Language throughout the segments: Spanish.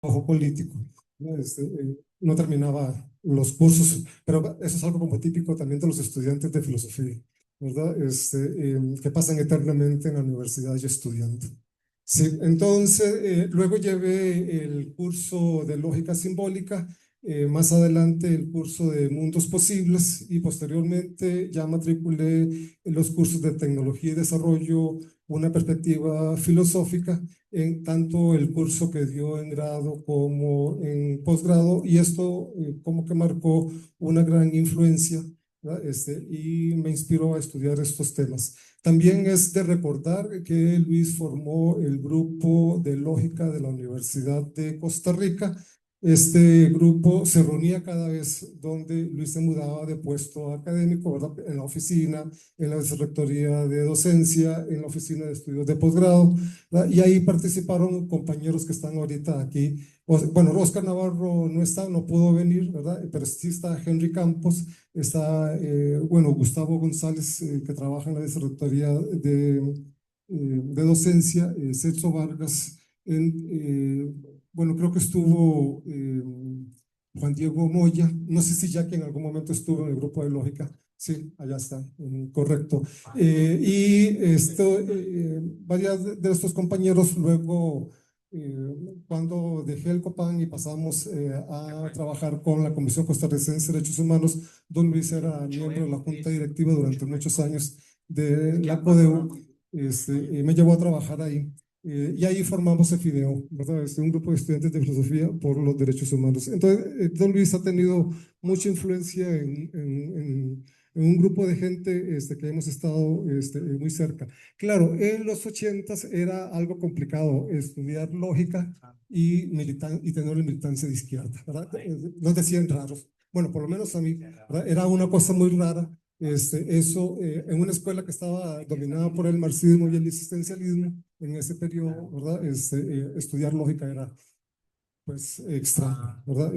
ojo político, ¿no? No terminaba los cursos, pero eso es algo como típico también de los estudiantes de filosofía, ¿verdad? Que pasan eternamente en la universidad y estudiando. Sí, entonces, luego llevé el curso de lógica simbólica, más adelante el curso de mundos posibles y posteriormente ya matriculé en los cursos de tecnología y desarrollo, una perspectiva filosófica en tanto el curso que dio en grado como en posgrado, y esto como que marcó una gran influencia, ¿verdad? Y me inspiró a estudiar estos temas. También es de recordar que Luis formó el grupo de lógica de la Universidad de Costa Rica. Este grupo se reunía cada vez donde Luis se mudaba de puesto académico, ¿verdad? En la oficina, en la vicerrectoría de docencia, en la oficina de estudios de posgrado, ¿verdad? Y ahí participaron compañeros que están ahorita aquí. Bueno, Oscar Navarro no está, no pudo venir, ¿verdad? Pero sí está Henry Campos, está, bueno, Gustavo González, que trabaja en la vicerrectoría de docencia, Celso Vargas, bueno, creo que estuvo Juan Diego Moya, no sé si ya que en algún momento estuvo en el grupo de lógica. Sí, allá está, correcto. Y varias de estos compañeros luego, cuando dejé el COPAN y pasamos a trabajar con la Comisión Costarricense de Derechos Humanos, don Luis era miembro de la Junta Directiva durante muchos años de la CODEU, me llevó a trabajar ahí. Y ahí formamos EFIDEO, ¿verdad? Un grupo de estudiantes de filosofía por los derechos humanos. Entonces, don Luis ha tenido mucha influencia en un grupo de gente que hemos estado muy cerca. Claro, en los 80s era algo complicado estudiar lógica y tener la militancia de izquierda, ¿verdad? Nos decían raros. Bueno, por lo menos a mí, ¿verdad? Era una cosa muy rara. Eso en una escuela que estaba dominada por el marxismo y el existencialismo, en ese periodo, ¿verdad? Estudiar lógica era pues extraño, ¿verdad?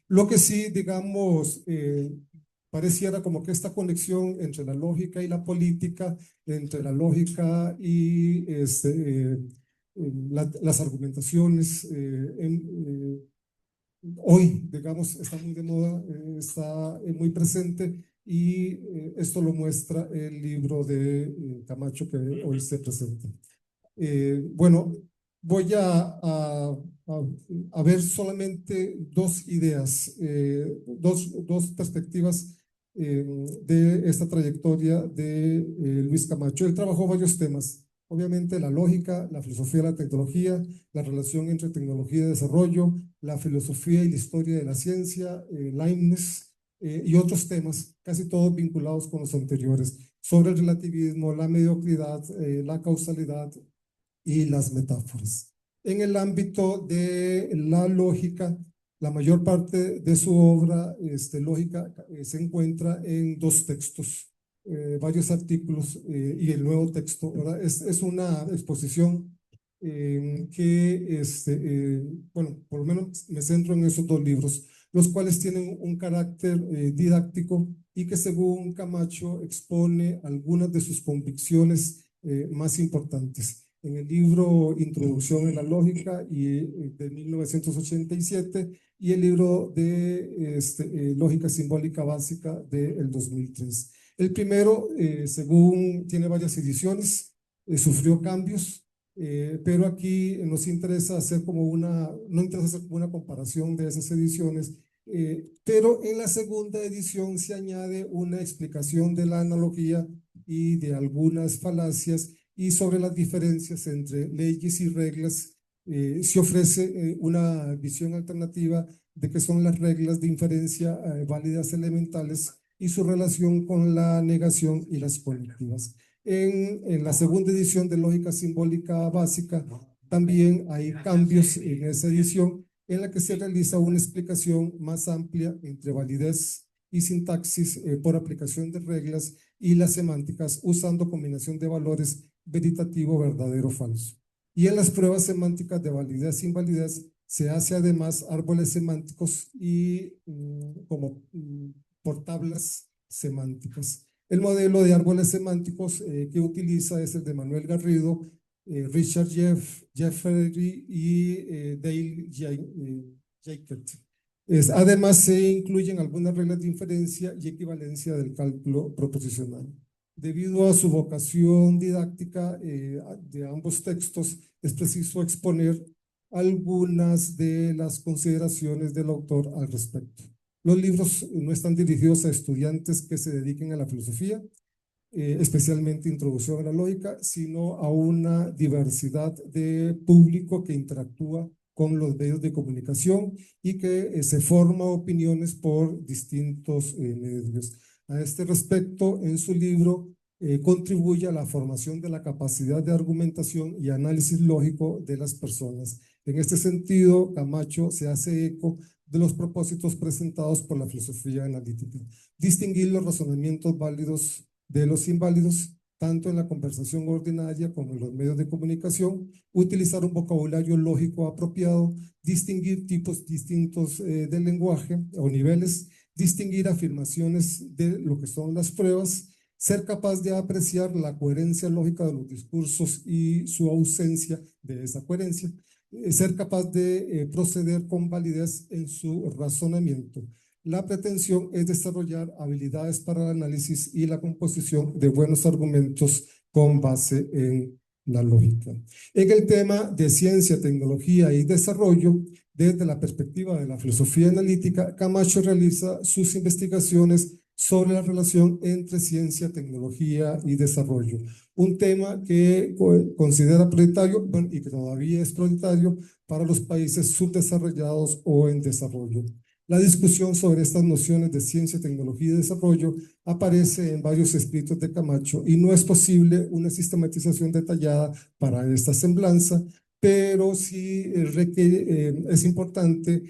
Lo que sí, digamos, pareciera como que esta conexión entre la lógica y la política, entre la lógica y las argumentaciones, hoy, digamos, está muy de moda, está muy presente, y esto lo muestra el libro de Camacho que hoy se presenta. Bueno, voy a ver solamente dos ideas, dos perspectivas de esta trayectoria de Luis Camacho. Él trabajó varios temas, obviamente la lógica, la filosofía de la tecnología, la relación entre tecnología y desarrollo, la filosofía y la historia de la ciencia, Leibniz, y otros temas, casi todos vinculados con los anteriores, sobre el relativismo, la mediocridad, la causalidad y las metáforas. En el ámbito de la lógica, la mayor parte de su obra lógica se encuentra en dos textos, varios artículos y el nuevo texto, ¿verdad? Es una exposición bueno, por lo menos me centro en esos dos libros, los cuales tienen un carácter didáctico y que según Camacho expone algunas de sus convicciones más importantes. En el libro Introducción en la Lógica de 1987 y el libro de Lógica Simbólica Básica del 2003. El primero, según tiene varias ediciones, sufrió cambios, pero aquí nos interesa hacer como no interesa hacer como una comparación de esas ediciones, pero en la segunda edición se añade una explicación de la analogía y de algunas falacias, y sobre las diferencias entre leyes y reglas se ofrece una visión alternativa de qué son las reglas de inferencia válidas elementales y su relación con la negación y las colectivas. En la segunda edición de Lógica Simbólica Básica también hay cambios en esa edición en la que se realiza una explicación más amplia entre validez y sintaxis por aplicación de reglas y las semánticas usando combinación de valores veritativo, verdadero, falso. Y en las pruebas semánticas de validez e invalidez se hace además árboles semánticos y por tablas semánticas. El modelo de árboles semánticos que utiliza es el de Manuel Garrido, Richard Jeffrey y Dale Jacquet. Además, se incluyen algunas reglas de inferencia y equivalencia del cálculo proposicional. Debido a su vocación didáctica de ambos textos, es preciso exponer algunas de las consideraciones del autor al respecto. Los libros no están dirigidos a estudiantes que se dediquen a la filosofía, especialmente Introducción a la Lógica, sino a una diversidad de público que interactúa con los medios de comunicación y que se forma opiniones por distintos medios. A este respecto, en su libro contribuye a la formación de la capacidad de argumentación y análisis lógico de las personas. En este sentido, Camacho se hace eco de los propósitos presentados por la filosofía analítica: distinguir los razonamientos válidos de los inválidos, tanto en la conversación ordinaria como en los medios de comunicación, utilizar un vocabulario lógico apropiado, distinguir tipos distintos de lenguaje o niveles, distinguir afirmaciones de lo que son las pruebas, ser capaz de apreciar la coherencia lógica de los discursos y su ausencia de esa coherencia, ser capaz de proceder con validez en su razonamiento. La pretensión es desarrollar habilidades para el análisis y la composición de buenos argumentos con base en la lógica. En el tema de ciencia, tecnología y desarrollo, desde la perspectiva de la filosofía analítica, Camacho realiza sus investigaciones sobre la relación entre ciencia, tecnología y desarrollo, un tema que considera prioritario, bueno, y que todavía es prioritario para los países subdesarrollados o en desarrollo. La discusión sobre estas nociones de ciencia, tecnología y desarrollo aparece en varios escritos de Camacho y no es posible una sistematización detallada para esta semblanza, pero sí es importante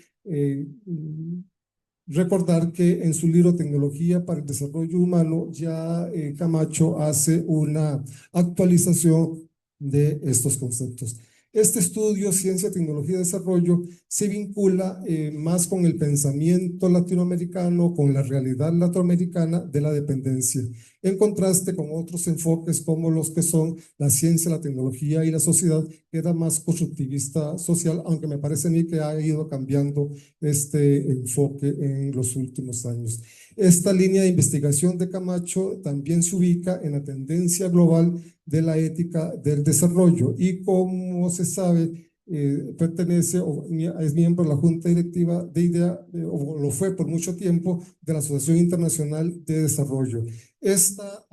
recordar que en su libro Tecnología para el Desarrollo Humano ya Camacho hace una actualización de estos conceptos. Este estudio, Ciencia, Tecnología y Desarrollo, se vincula más con el pensamiento latinoamericano, con la realidad latinoamericana de la dependencia, en contraste con otros enfoques como los que son la ciencia, la tecnología y la sociedad, que era más constructivista social, aunque me parece a mí que ha ido cambiando este enfoque en los últimos años. Esta línea de investigación de Camacho también se ubica en la tendencia global de la ética del desarrollo y, como se sabe, pertenece o es miembro de la Junta Directiva de IDEA, o lo fue por mucho tiempo, de la Asociación Internacional de Desarrollo. Esta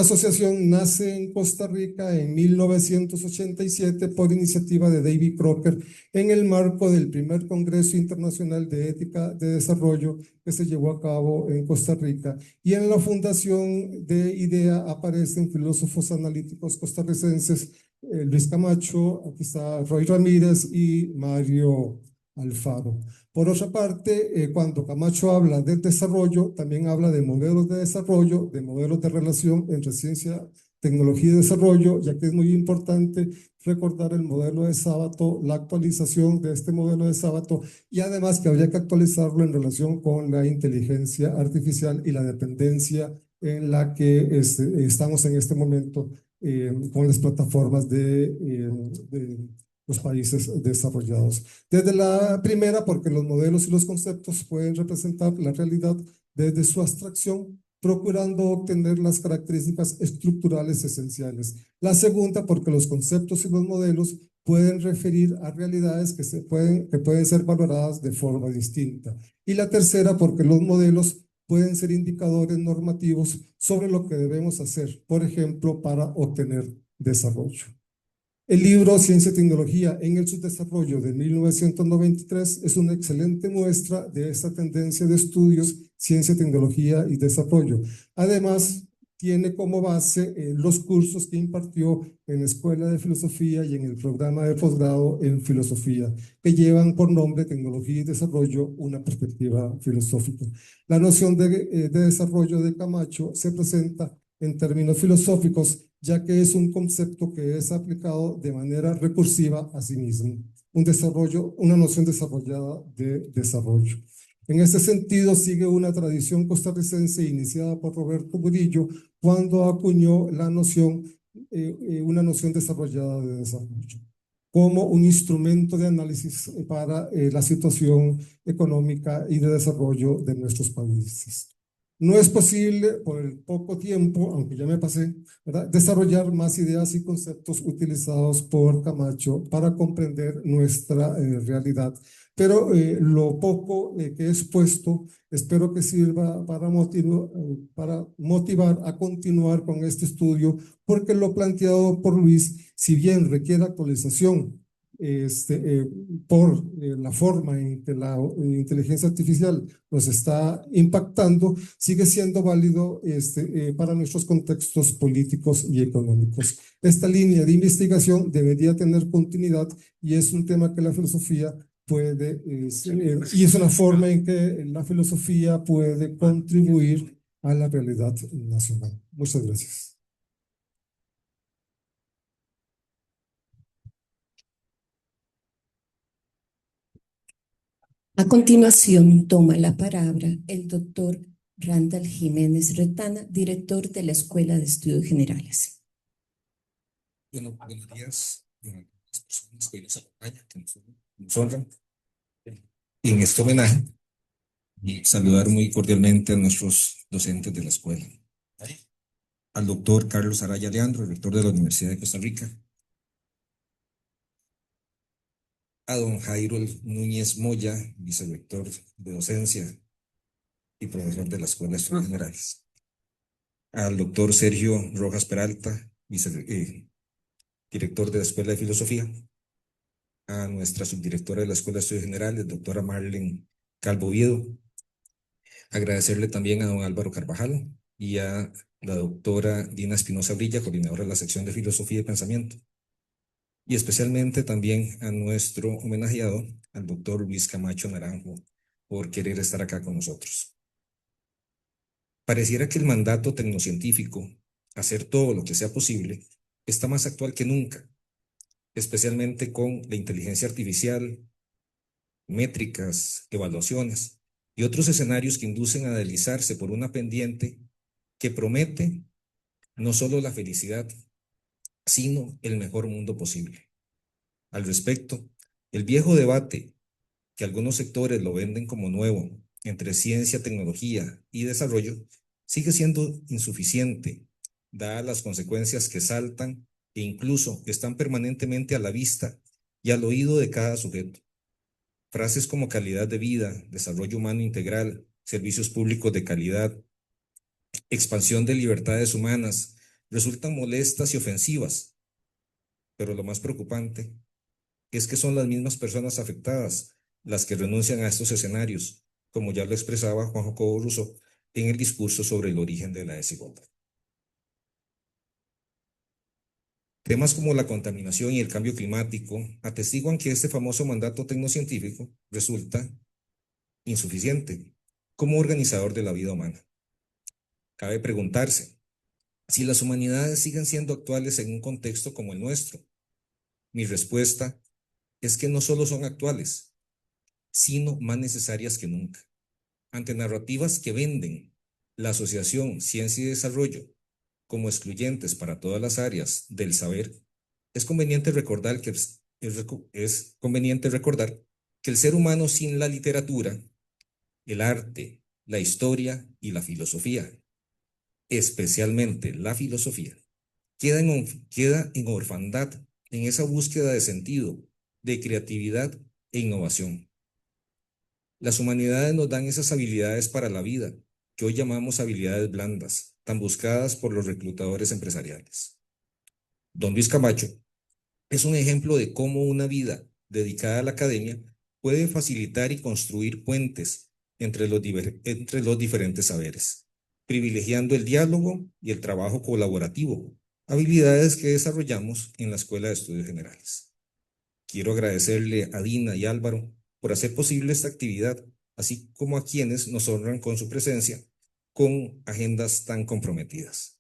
asociación nace en Costa Rica en 1987 por iniciativa de David Crocker en el marco del primer Congreso Internacional de Ética de Desarrollo que se llevó a cabo en Costa Rica. Y en la fundación de IDEA aparecen filósofos analíticos costarricenses, Luis Camacho, aquí está Roy Ramírez y Mario Alfaro. Por otra parte, cuando Camacho habla del desarrollo, también habla de modelos de desarrollo, de modelos de relación entre ciencia, tecnología y desarrollo, ya que es muy importante recordar el modelo de Sábato, la actualización de este modelo de Sábato, y además que habría que actualizarlo en relación con la inteligencia artificial y la dependencia en la que estamos en este momento con las plataformas de los países desarrollados. Desde la primera, porque los modelos y los conceptos pueden representar la realidad desde su abstracción, procurando obtener las características estructurales esenciales. La segunda, porque los conceptos y los modelos pueden referir a realidades que pueden ser valoradas de forma distinta. Y la tercera, porque los modelos pueden ser indicadores normativos sobre lo que debemos hacer, por ejemplo, para obtener desarrollo. El libro Ciencia y Tecnología en el Subdesarrollo de 1993 es una excelente muestra de esta tendencia de estudios, ciencia, tecnología y desarrollo. Además, tiene como base los cursos que impartió en la Escuela de Filosofía y en el programa de posgrado en Filosofía, que llevan por nombre Tecnología y Desarrollo, una perspectiva filosófica. La noción de desarrollo de Camacho se presenta en términos filosóficos, ya que es un concepto que es aplicado de manera recursiva a sí mismo, una noción desarrollada de desarrollo. En este sentido, sigue una tradición costarricense iniciada por Roberto Murillo, cuando acuñó la noción, una noción desarrollada de desarrollo como un instrumento de análisis para la situación económica y de desarrollo de nuestros países. No es posible, por el poco tiempo, aunque ya me pasé, ¿verdad?, desarrollar más ideas y conceptos utilizados por Camacho para comprender nuestra realidad. Pero lo poco que he expuesto, espero que sirva para motivar a continuar con este estudio, porque lo planteado por Luis, si bien requiere actualización, este, por la forma en que la inteligencia artificial nos está impactando, sigue siendo válido para nuestros contextos políticos y económicos. Esta línea de investigación debería tener continuidad y es un tema que la filosofía puede, y es una forma en que la filosofía puede contribuir a la realidad nacional. Muchas gracias. A continuación, toma la palabra el doctor Randall Jiménez Retana, director de la Escuela de Estudios Generales. Bueno, buenos días a las personas que hoy nos acompañan, que nos honran en este homenaje, y saludar muy cordialmente a nuestros docentes de la escuela. Al doctor Carlos Araya Leandro, rector de la Universidad de Costa Rica. A don Jairo Núñez Moya, vicerrector de docencia y profesor de la Escuela de Estudios Generales. Al doctor Sergio Rojas Peralta, director de la Escuela de Filosofía. A nuestra subdirectora de la Escuela de Estudios Generales, doctora Marlene Calvo Viedo. Agradecerle también a don Álvaro Carvajal y a la doctora Dina Espinosa Brilla, coordinadora de la sección de Filosofía y Pensamiento. Y especialmente también a nuestro homenajeado, al doctor Luis Camacho Naranjo, por querer estar acá con nosotros. Pareciera que el mandato tecnocientífico, hacer todo lo que sea posible, está más actual que nunca, especialmente con la inteligencia artificial, métricas, evaluaciones y otros escenarios que inducen a deslizarse por una pendiente que promete no solo la felicidad, sino el mejor mundo posible. Al respecto, el viejo debate, que algunos sectores lo venden como nuevo, entre ciencia, tecnología y desarrollo, sigue siendo insuficiente, dadas las consecuencias que saltan e incluso están permanentemente a la vista y al oído de cada sujeto. Frases como calidad de vida, desarrollo humano integral, servicios públicos de calidad, expansión de libertades humanas, resultan molestas y ofensivas, pero lo más preocupante es que son las mismas personas afectadas las que renuncian a estos escenarios, como ya lo expresaba Juan Jacobo Rousseau en el discurso sobre el origen de la desigualdad. Temas como la contaminación y el cambio climático atestiguan que este famoso mandato tecnocientífico resulta insuficiente como organizador de la vida humana. Cabe preguntarse si las humanidades siguen siendo actuales en un contexto como el nuestro. Mi respuesta es que no solo son actuales, sino más necesarias que nunca. Ante narrativas que venden la asociación ciencia y desarrollo como excluyentes para todas las áreas del saber, es conveniente recordar que el ser humano sin la literatura, el arte, la historia y la filosofía, especialmente la filosofía, queda en orfandad en esa búsqueda de sentido, de creatividad e innovación. Las humanidades nos dan esas habilidades para la vida, que hoy llamamos habilidades blandas, tan buscadas por los reclutadores empresariales. Don Luis Camacho es un ejemplo de cómo una vida dedicada a la academia puede facilitar y construir puentes entre los diferentes saberes, privilegiando el diálogo y el trabajo colaborativo, habilidades que desarrollamos en la Escuela de Estudios Generales. Quiero agradecerle a Dina y Álvaro por hacer posible esta actividad, así como a quienes nos honran con su presencia, con agendas tan comprometidas.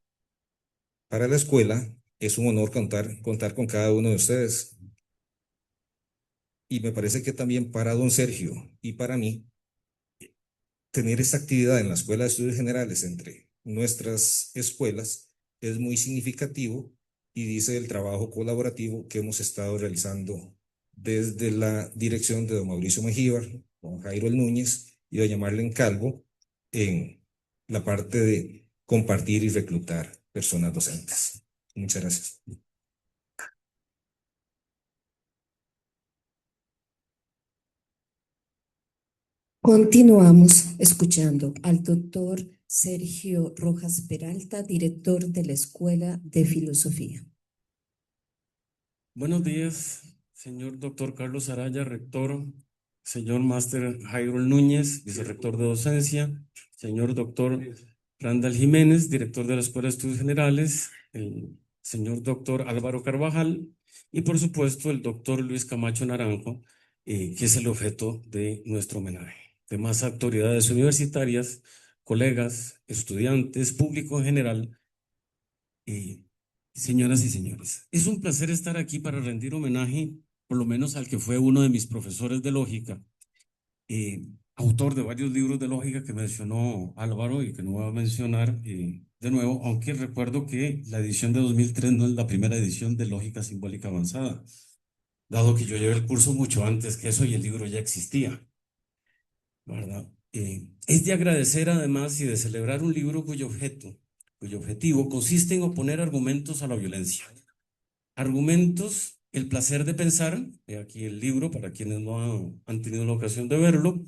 Para la escuela es un honor contar con cada uno de ustedes. Y me parece que también para don Sergio y para mí, tener esta actividad en la Escuela de Estudios Generales entre nuestras escuelas es muy significativo y dice el trabajo colaborativo que hemos estado realizando desde la dirección de don Mauricio Mengíbar, don Jairo El Núñez y doña Marlene Calvo en la parte de compartir y reclutar personas docentes. Muchas gracias. Continuamos escuchando al doctor Sergio Rojas Peralta, director de la Escuela de Filosofía. Buenos días, señor doctor Carlos Araya, rector, señor máster Jairo Núñez, vicerrector de docencia, señor doctor Randall Jiménez, director de la Escuela de Estudios Generales, el señor doctor Álvaro Carvajal y por supuesto el doctor Luis Camacho Naranjo, que es el objeto de nuestro homenaje. Demás autoridades universitarias, colegas, estudiantes, público en general, señoras y señores, es un placer estar aquí para rendir homenaje, por lo menos al que fue uno de mis profesores de lógica, autor de varios libros de lógica que mencionó Álvaro y que no voy a mencionar de nuevo, aunque recuerdo que la edición de 2003 no es la primera edición de Lógica Simbólica Avanzada, dado que yo llevé el curso mucho antes que eso y el libro ya existía, ¿verdad? Es de agradecer además y de celebrar un libro cuyo objetivo consiste en oponer argumentos a la violencia. Argumentos, el placer de pensar, he aquí el libro para quienes no han tenido la ocasión de verlo,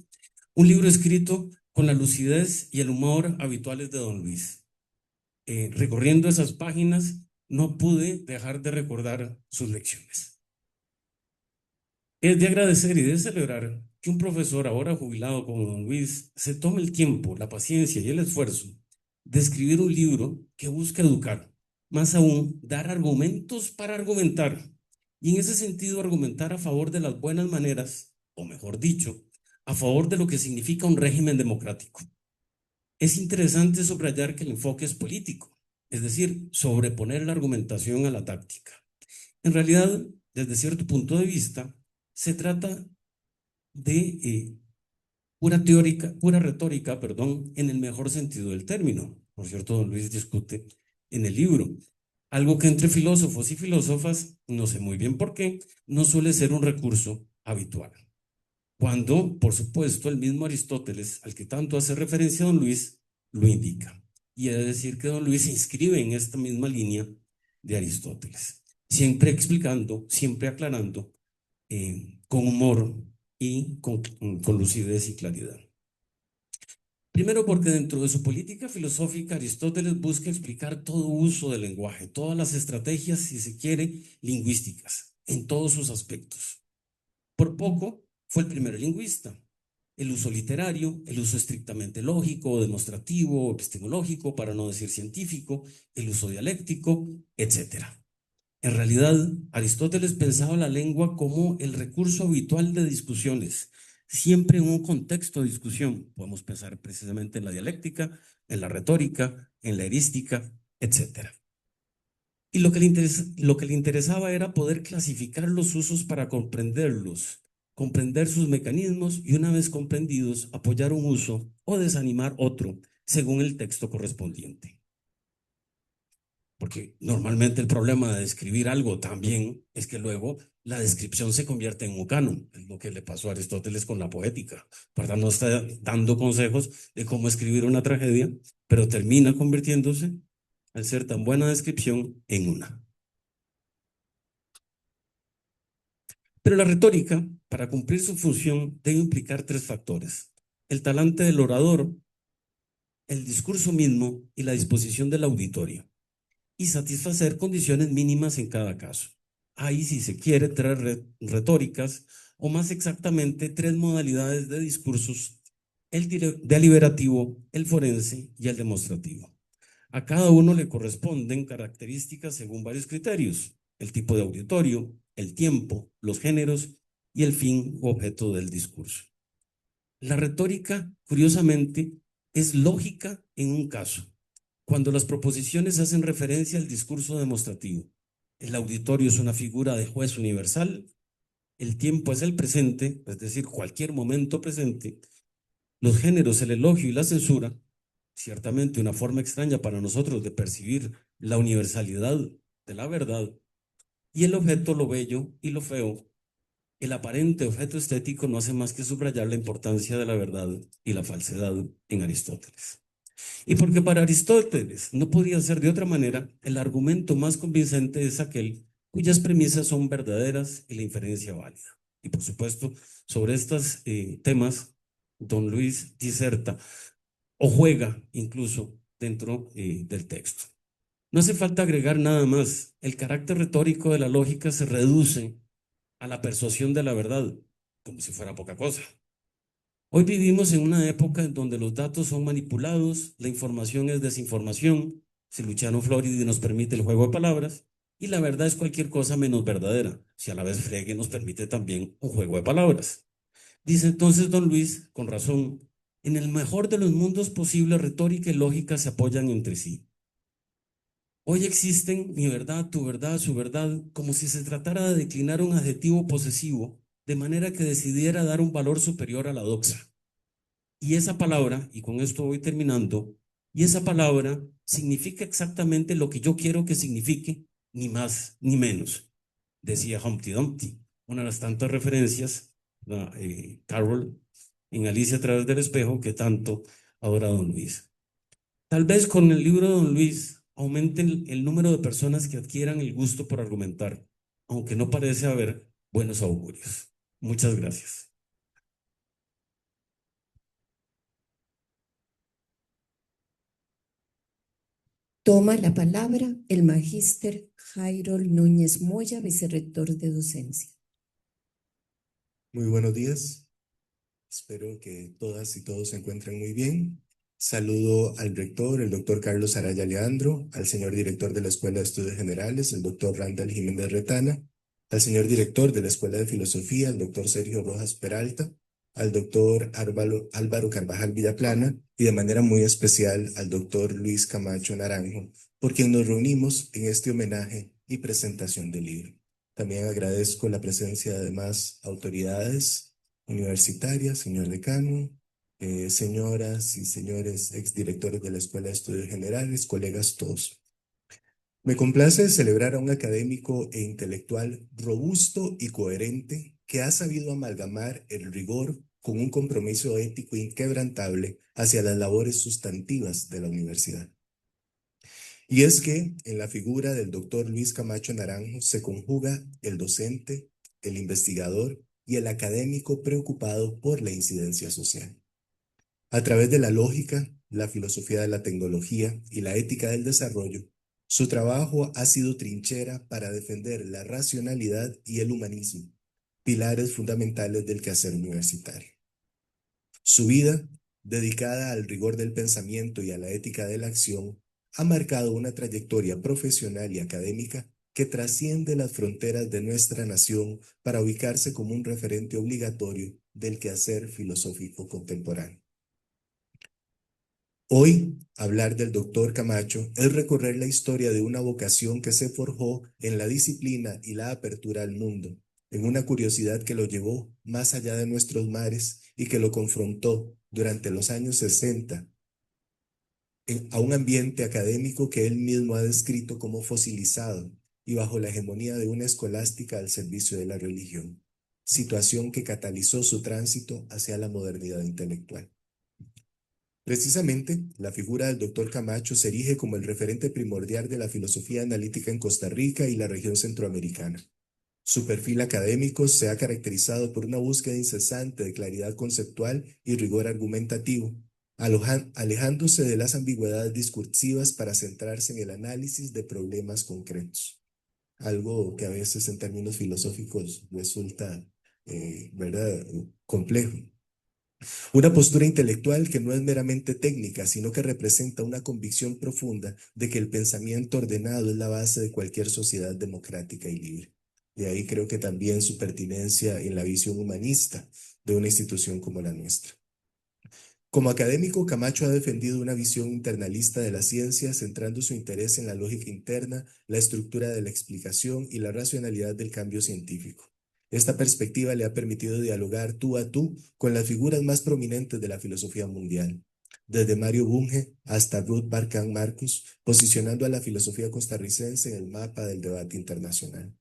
un libro escrito con la lucidez y el humor habituales de don Luis. Recorriendo esas páginas, no pude dejar de recordar sus lecciones. Es de agradecer y de celebrar que un profesor ahora jubilado como don Luis se tome el tiempo, la paciencia y el esfuerzo de escribir un libro que busca educar, más aún dar argumentos para argumentar, y en ese sentido argumentar a favor de las buenas maneras, o mejor dicho, a favor de lo que significa un régimen democrático. Es interesante subrayar que el enfoque es político, es decir, sobreponer la argumentación a la táctica. En realidad, desde cierto punto de vista, se trata de pura retórica, en el mejor sentido del término. Por cierto, don Luis discute en el libro. Algo que entre filósofos y filósofas, no sé muy bien por qué, no suele ser un recurso habitual. Cuando, por supuesto, el mismo Aristóteles, al que tanto hace referencia don Luis, lo indica. Y he de decir que don Luis se inscribe en esta misma línea de Aristóteles, siempre explicando, siempre aclarando, con humor y con lucidez y claridad. Primero porque dentro de su política filosófica Aristóteles busca explicar todo uso del lenguaje, todas las estrategias, si se quiere, lingüísticas, en todos sus aspectos. Por poco fue el primer lingüista. El uso literario, el uso estrictamente lógico, demostrativo, epistemológico, para no decir científico, el uso dialéctico, etc. En realidad, Aristóteles pensaba la lengua como el recurso habitual de discusiones, siempre en un contexto de discusión. Podemos pensar precisamente en la dialéctica, en la retórica, en la erística, etc. Y lo que le interesaba era poder clasificar los usos para comprenderlos, comprender sus mecanismos y una vez comprendidos, apoyar un uso o desanimar otro según el texto correspondiente. Porque normalmente el problema de describir algo también es que luego la descripción se convierte en un canon. Es lo que le pasó a Aristóteles con la poética, ¿verdad? No está dando consejos de cómo escribir una tragedia, pero termina convirtiéndose, al ser tan buena descripción, en una. Pero la retórica, para cumplir su función, debe implicar tres factores: el talante del orador, el discurso mismo y la disposición del auditorio, y satisfacer condiciones mínimas en cada caso. Hay, si se quiere, tres retóricas, o más exactamente, tres modalidades de discursos: el deliberativo, el forense y el demostrativo. A cada uno le corresponden características según varios criterios: el tipo de auditorio, el tiempo, los géneros y el fin u objeto del discurso. La retórica, curiosamente, es lógica en un caso, cuando las proposiciones hacen referencia al discurso demostrativo. El auditorio es una figura de juez universal, el tiempo es el presente, es decir, cualquier momento presente, los géneros, el elogio y la censura, ciertamente una forma extraña para nosotros de percibir la universalidad de la verdad, y el objeto, lo bello y lo feo, el aparente objeto estético no hace más que subrayar la importancia de la verdad y la falsedad en Aristóteles. Y porque para Aristóteles no podía ser de otra manera, el argumento más convincente es aquel cuyas premisas son verdaderas y la inferencia válida. Y por supuesto, sobre estos temas, don Luis diserta o juega incluso dentro del texto. No hace falta agregar nada más. El carácter retórico de la lógica se reduce a la persuasión de la verdad, como si fuera poca cosa. Hoy vivimos en una época en donde los datos son manipulados, la información es desinformación, si Luciano Floridi nos permite el juego de palabras, y la verdad es cualquier cosa menos verdadera, si a la vez Frege nos permite también un juego de palabras. Dice entonces don Luis, con razón, en el mejor de los mundos posibles, retórica y lógica se apoyan entre sí. Hoy existen mi verdad, tu verdad, su verdad, como si se tratara de declinar un adjetivo posesivo, de manera que decidiera dar un valor superior a la doxa. Y esa palabra, y con esto voy terminando, y esa palabra significa exactamente lo que yo quiero que signifique, ni más ni menos, decía Humpty Dumpty, una de las tantas referencias, Carol, en Alicia a través del espejo, que tanto adora don Luis. Tal vez con el libro de don Luis aumenten el número de personas que adquieran el gusto por argumentar, aunque no parece haber buenos augurios. Muchas gracias. Toma la palabra el magíster Jairo Núñez Moya, vicerrector de docencia. Muy buenos días. Espero que todas y todos se encuentren muy bien. Saludo al rector, el doctor Carlos Araya Leandro, al señor director de la Escuela de Estudios Generales, el doctor Randall Jiménez Retana, al señor director de la Escuela de Filosofía, el doctor Sergio Rojas Peralta, al doctor Álvaro Carvajal Villaplana y de manera muy especial al doctor Luis Camacho Naranjo, por quien nos reunimos en este homenaje y presentación del libro. También agradezco la presencia de demás autoridades universitarias, señor decano, señoras y señores exdirectores de la Escuela de Estudios Generales, colegas todos. Me complace celebrar a un académico e intelectual robusto y coherente que ha sabido amalgamar el rigor con un compromiso ético inquebrantable hacia las labores sustantivas de la universidad. Y es que en la figura del doctor Luis Camacho Naranjo se conjuga el docente, el investigador y el académico preocupado por la incidencia social. A través de la lógica, la filosofía de la tecnología y la ética del desarrollo, su trabajo ha sido trinchera para defender la racionalidad y el humanismo, pilares fundamentales del quehacer universitario. Su vida, dedicada al rigor del pensamiento y a la ética de la acción, ha marcado una trayectoria profesional y académica que trasciende las fronteras de nuestra nación para ubicarse como un referente obligatorio del quehacer filosófico contemporáneo. Hoy, hablar del doctor Camacho es recorrer la historia de una vocación que se forjó en la disciplina y la apertura al mundo, en una curiosidad que lo llevó más allá de nuestros mares y que lo confrontó durante los años 60 a un ambiente académico que él mismo ha descrito como fosilizado y bajo la hegemonía de una escolástica al servicio de la religión, situación que catalizó su tránsito hacia la modernidad intelectual. Precisamente, la figura del doctor Camacho se erige como el referente primordial de la filosofía analítica en Costa Rica y la región centroamericana. Su perfil académico se ha caracterizado por una búsqueda incesante de claridad conceptual y rigor argumentativo, alejándose de las ambigüedades discursivas para centrarse en el análisis de problemas concretos. Algo que a veces en términos filosóficos resulta, ¿verdad?, complejo. Una postura intelectual que no es meramente técnica, sino que representa una convicción profunda de que el pensamiento ordenado es la base de cualquier sociedad democrática y libre. De ahí creo que también su pertinencia en la visión humanista de una institución como la nuestra. Como académico, Camacho ha defendido una visión internalista de la ciencia, centrando su interés en la lógica interna, la estructura de la explicación y la racionalidad del cambio científico. Esta perspectiva le ha permitido dialogar tú a tú con las figuras más prominentes de la filosofía mundial. desde Mario Bunge hasta Ruth Barcan Marcus, posicionando a la filosofía costarricense en el mapa del debate internacional.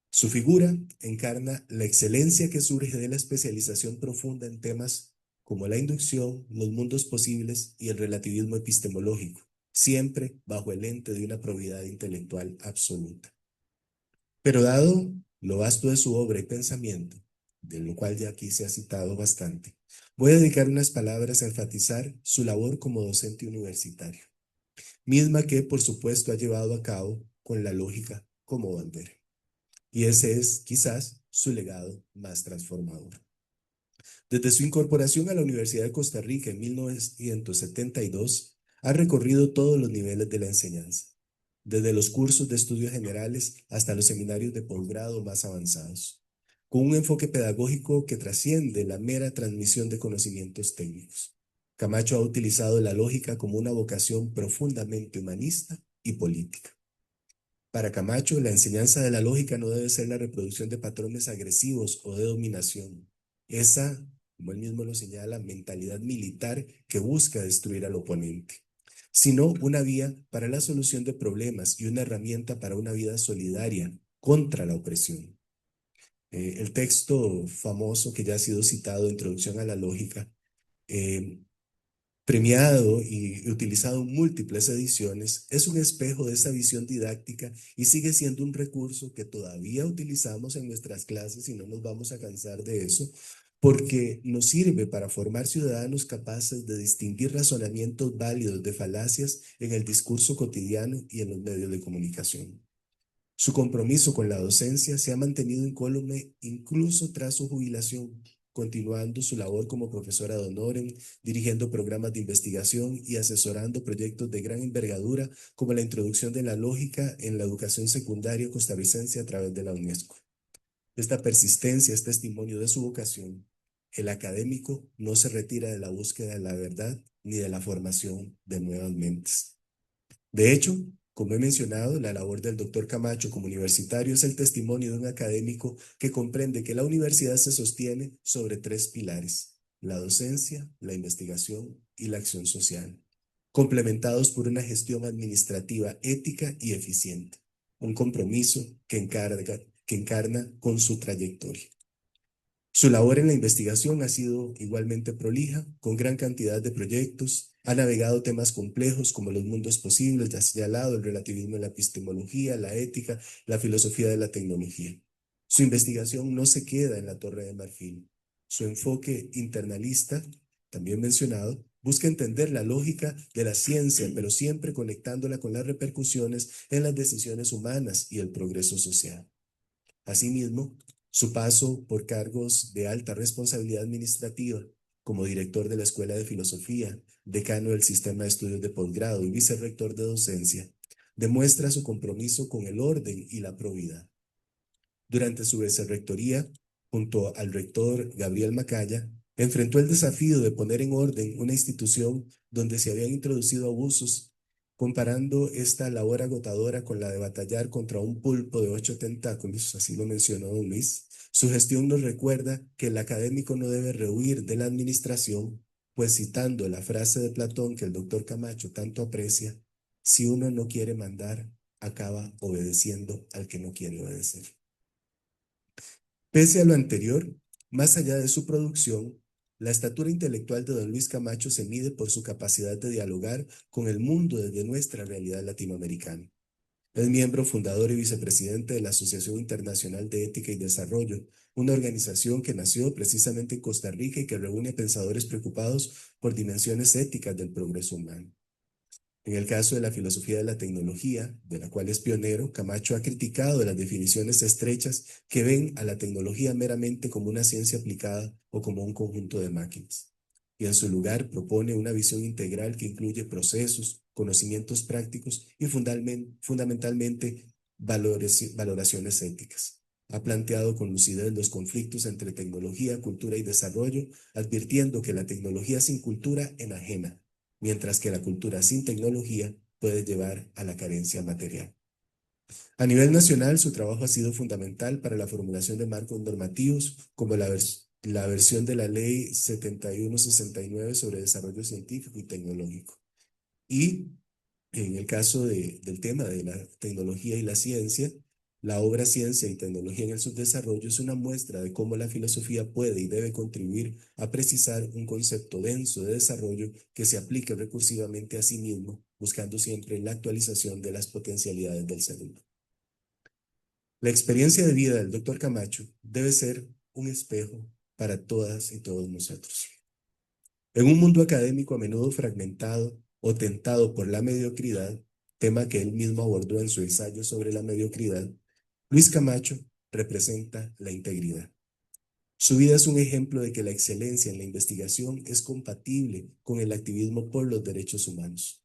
Su figura encarna la excelencia que surge de la especialización profunda en temas como la inducción, los mundos posibles y el relativismo epistemológico, siempre bajo el lente de una probidad intelectual absoluta. Pero dado lo vasto de su obra y pensamiento, de lo cual ya aquí se ha citado bastante, voy a dedicar unas palabras a enfatizar su labor como docente universitario, misma que por supuesto ha llevado a cabo con la lógica como bandera. Y ese es quizás su legado más transformador. Desde su incorporación a la Universidad de Costa Rica en 1972, ha recorrido todos los niveles de la enseñanza, desde los cursos de estudios generales hasta los seminarios de posgrado más avanzados, con un enfoque pedagógico que trasciende la mera transmisión de conocimientos técnicos. Camacho ha utilizado la lógica como una vocación profundamente humanista y política. Para Camacho, la enseñanza de la lógica no debe ser la reproducción de patrones agresivos o de dominación. Esa, como él mismo lo señala, mentalidad militar que busca destruir al oponente, sino una vía para la solución de problemas y una herramienta para una vida solidaria contra la opresión. El texto famoso que ya ha sido citado, Introducción a la Lógica, premiado y utilizado en múltiples ediciones, es un espejo de esa visión didáctica y sigue siendo un recurso que todavía utilizamos en nuestras clases y no nos vamos a cansar de eso, porque nos sirve para formar ciudadanos capaces de distinguir razonamientos válidos de falacias en el discurso cotidiano y en los medios de comunicación. Su compromiso con la docencia se ha mantenido incólume incluso tras su jubilación, continuando su labor como profesora de honorem, dirigiendo programas de investigación y asesorando proyectos de gran envergadura como la introducción de la lógica en la educación secundaria costarricense a través de la UNESCO. Esta persistencia es testimonio de su vocación. El académico no se retira de la búsqueda de la verdad ni de la formación de nuevas mentes. De hecho, como he mencionado, la labor del doctor Camacho como universitario es el testimonio de un académico que comprende que la universidad se sostiene sobre tres pilares: la docencia, la investigación y la acción social, complementados por una gestión administrativa ética y eficiente, un compromiso que encarna con su trayectoria. Su labor en la investigación ha sido igualmente prolija, con gran cantidad de proyectos. Ha navegado temas complejos como los mundos posibles, ya señalado, el relativismo en la epistemología, la ética, la filosofía de la tecnología. Su investigación no se queda en la Torre de Marfil. Su enfoque internalista, también mencionado, busca entender la lógica de la ciencia, pero siempre conectándola con las repercusiones en las decisiones humanas y el progreso social. Asimismo, su paso por cargos de alta responsabilidad administrativa, como director de la Escuela de Filosofía, decano del Sistema de Estudios de Posgrado y vicerrector de docencia, demuestra su compromiso con el orden y la probidad. Durante su vicerrectoría, junto al rector Gabriel Macaya, enfrentó el desafío de poner en orden una institución donde se habían introducido abusos, comparando esta labor agotadora con la de batallar contra un pulpo de 8 tentáculos, así lo mencionó don Luis. Su gestión nos recuerda que el académico no debe rehuir de la administración, pues citando la frase de Platón que el doctor Camacho tanto aprecia, si uno no quiere mandar, acaba obedeciendo al que no quiere obedecer. Pese a lo anterior, más allá de su producción, la estatura intelectual de don Luis Camacho se mide por su capacidad de dialogar con el mundo desde nuestra realidad latinoamericana. Es miembro fundador y vicepresidente de la Asociación Internacional de Ética y Desarrollo, una organización que nació precisamente en Costa Rica y que reúne a pensadores preocupados por dimensiones éticas del progreso humano. En el caso de la filosofía de la tecnología, de la cual es pionero, Camacho ha criticado las definiciones estrechas que ven a la tecnología meramente como una ciencia aplicada o como un conjunto de máquinas. Y en su lugar propone una visión integral que incluye procesos, conocimientos prácticos y fundamentalmente valoraciones éticas. Ha planteado con lucidez los conflictos entre tecnología, cultura y desarrollo, advirtiendo que la tecnología sin cultura enajena, mientras que la cultura sin tecnología puede llevar a la carencia material. A nivel nacional, su trabajo ha sido fundamental para la formulación de marcos normativos como la la versión de la ley 7169 sobre desarrollo científico y tecnológico. Y en el caso del tema de la tecnología y la ciencia, la obra Ciencia y Tecnología en el Subdesarrollo es una muestra de cómo la filosofía puede y debe contribuir a precisar un concepto denso de desarrollo que se aplique recursivamente a sí mismo, buscando siempre la actualización de las potencialidades del ser humano. La experiencia de vida del Dr. Camacho debe ser un espejo para todas y todos nosotros. En un mundo académico a menudo fragmentado o tentado por la mediocridad, tema que él mismo abordó en su ensayo sobre la mediocridad, Luis Camacho representa la integridad. Su vida es un ejemplo de que la excelencia en la investigación es compatible con el activismo por los derechos humanos,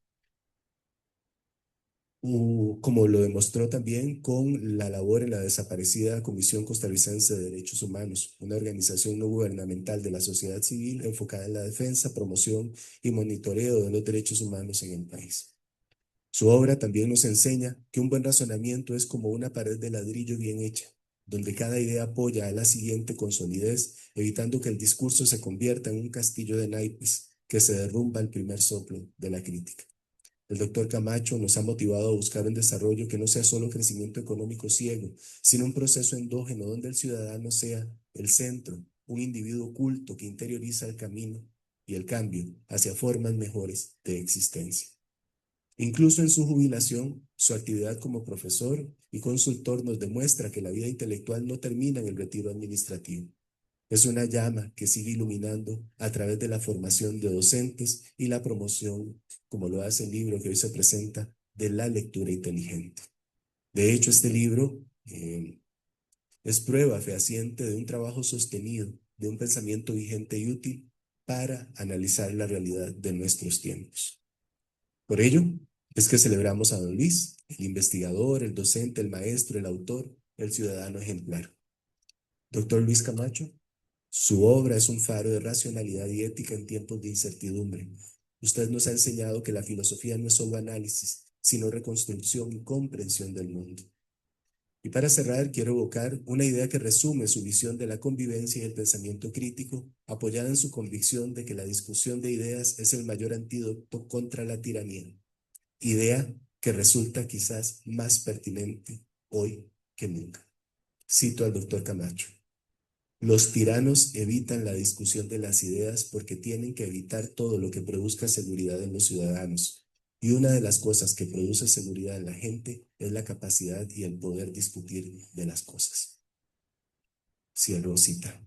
como lo demostró también con la labor en la desaparecida Comisión Costarricense de Derechos Humanos, una organización no gubernamental de la sociedad civil enfocada en la defensa, promoción y monitoreo de los derechos humanos en el país. Su obra también nos enseña que un buen razonamiento es como una pared de ladrillo bien hecha, donde cada idea apoya a la siguiente con solidez, evitando que el discurso se convierta en un castillo de naipes que se derrumba al primer soplo de la crítica. El doctor Camacho nos ha motivado a buscar un desarrollo que no sea solo crecimiento económico ciego, sino un proceso endógeno donde el ciudadano sea el centro, un individuo culto que interioriza el camino y el cambio hacia formas mejores de existencia. Incluso en su jubilación, su actividad como profesor y consultor nos demuestra que la vida intelectual no termina en el retiro administrativo. Es una llama que sigue iluminando a través de la formación de docentes y la promoción, como lo hace el libro que hoy se presenta, de la lectura inteligente. De hecho, este libro es prueba fehaciente de un trabajo sostenido, de un pensamiento vigente y útil para analizar la realidad de nuestros tiempos. Por ello, es que celebramos a don Luis, el investigador, el docente, el maestro, el autor, el ciudadano ejemplar. Doctor Luis Camacho, su obra es un faro de racionalidad y ética en tiempos de incertidumbre. Usted nos ha enseñado que la filosofía no es solo análisis, sino reconstrucción y comprensión del mundo. Y para cerrar, quiero evocar una idea que resume su visión de la convivencia y el pensamiento crítico, apoyada en su convicción de que la discusión de ideas es el mayor antídoto contra la tiranía. Idea que resulta quizás más pertinente hoy que nunca. Cito al doctor Camacho. Los tiranos evitan la discusión de las ideas porque tienen que evitar todo lo que produzca seguridad en los ciudadanos. Y una de las cosas que produce seguridad en la gente es la capacidad y el poder discutir de las cosas. Cierro cita.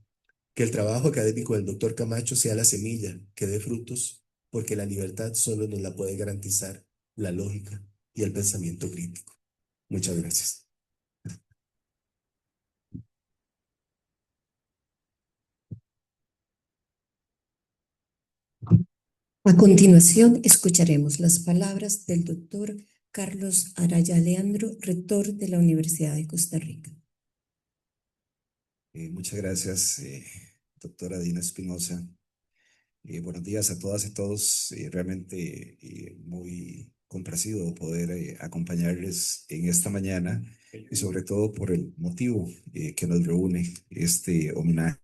Que el trabajo académico del doctor Camacho sea la semilla que dé frutos, porque la libertad solo nos la puede garantizar la lógica y el pensamiento crítico. Muchas gracias. A continuación, escucharemos las palabras del doctor Carlos Araya Leandro, rector de la Universidad de Costa Rica. Muchas gracias, doctora Dina Espinosa. Buenos días a todas y todos. Realmente muy complacido de poder acompañarles en esta mañana y sobre todo por el motivo que nos reúne este homenaje.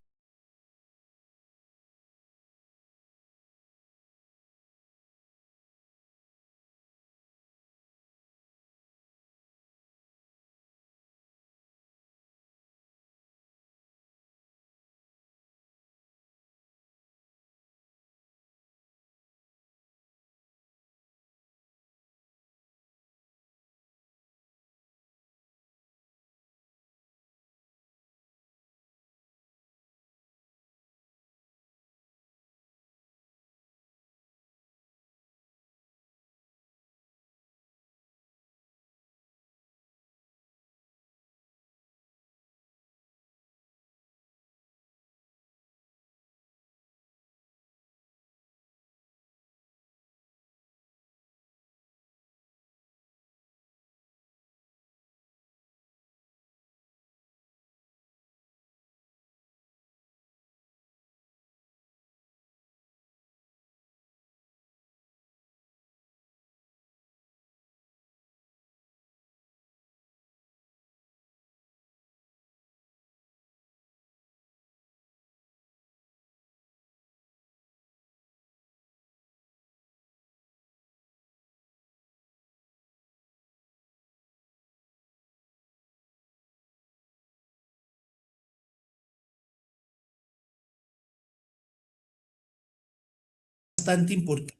bastante importante.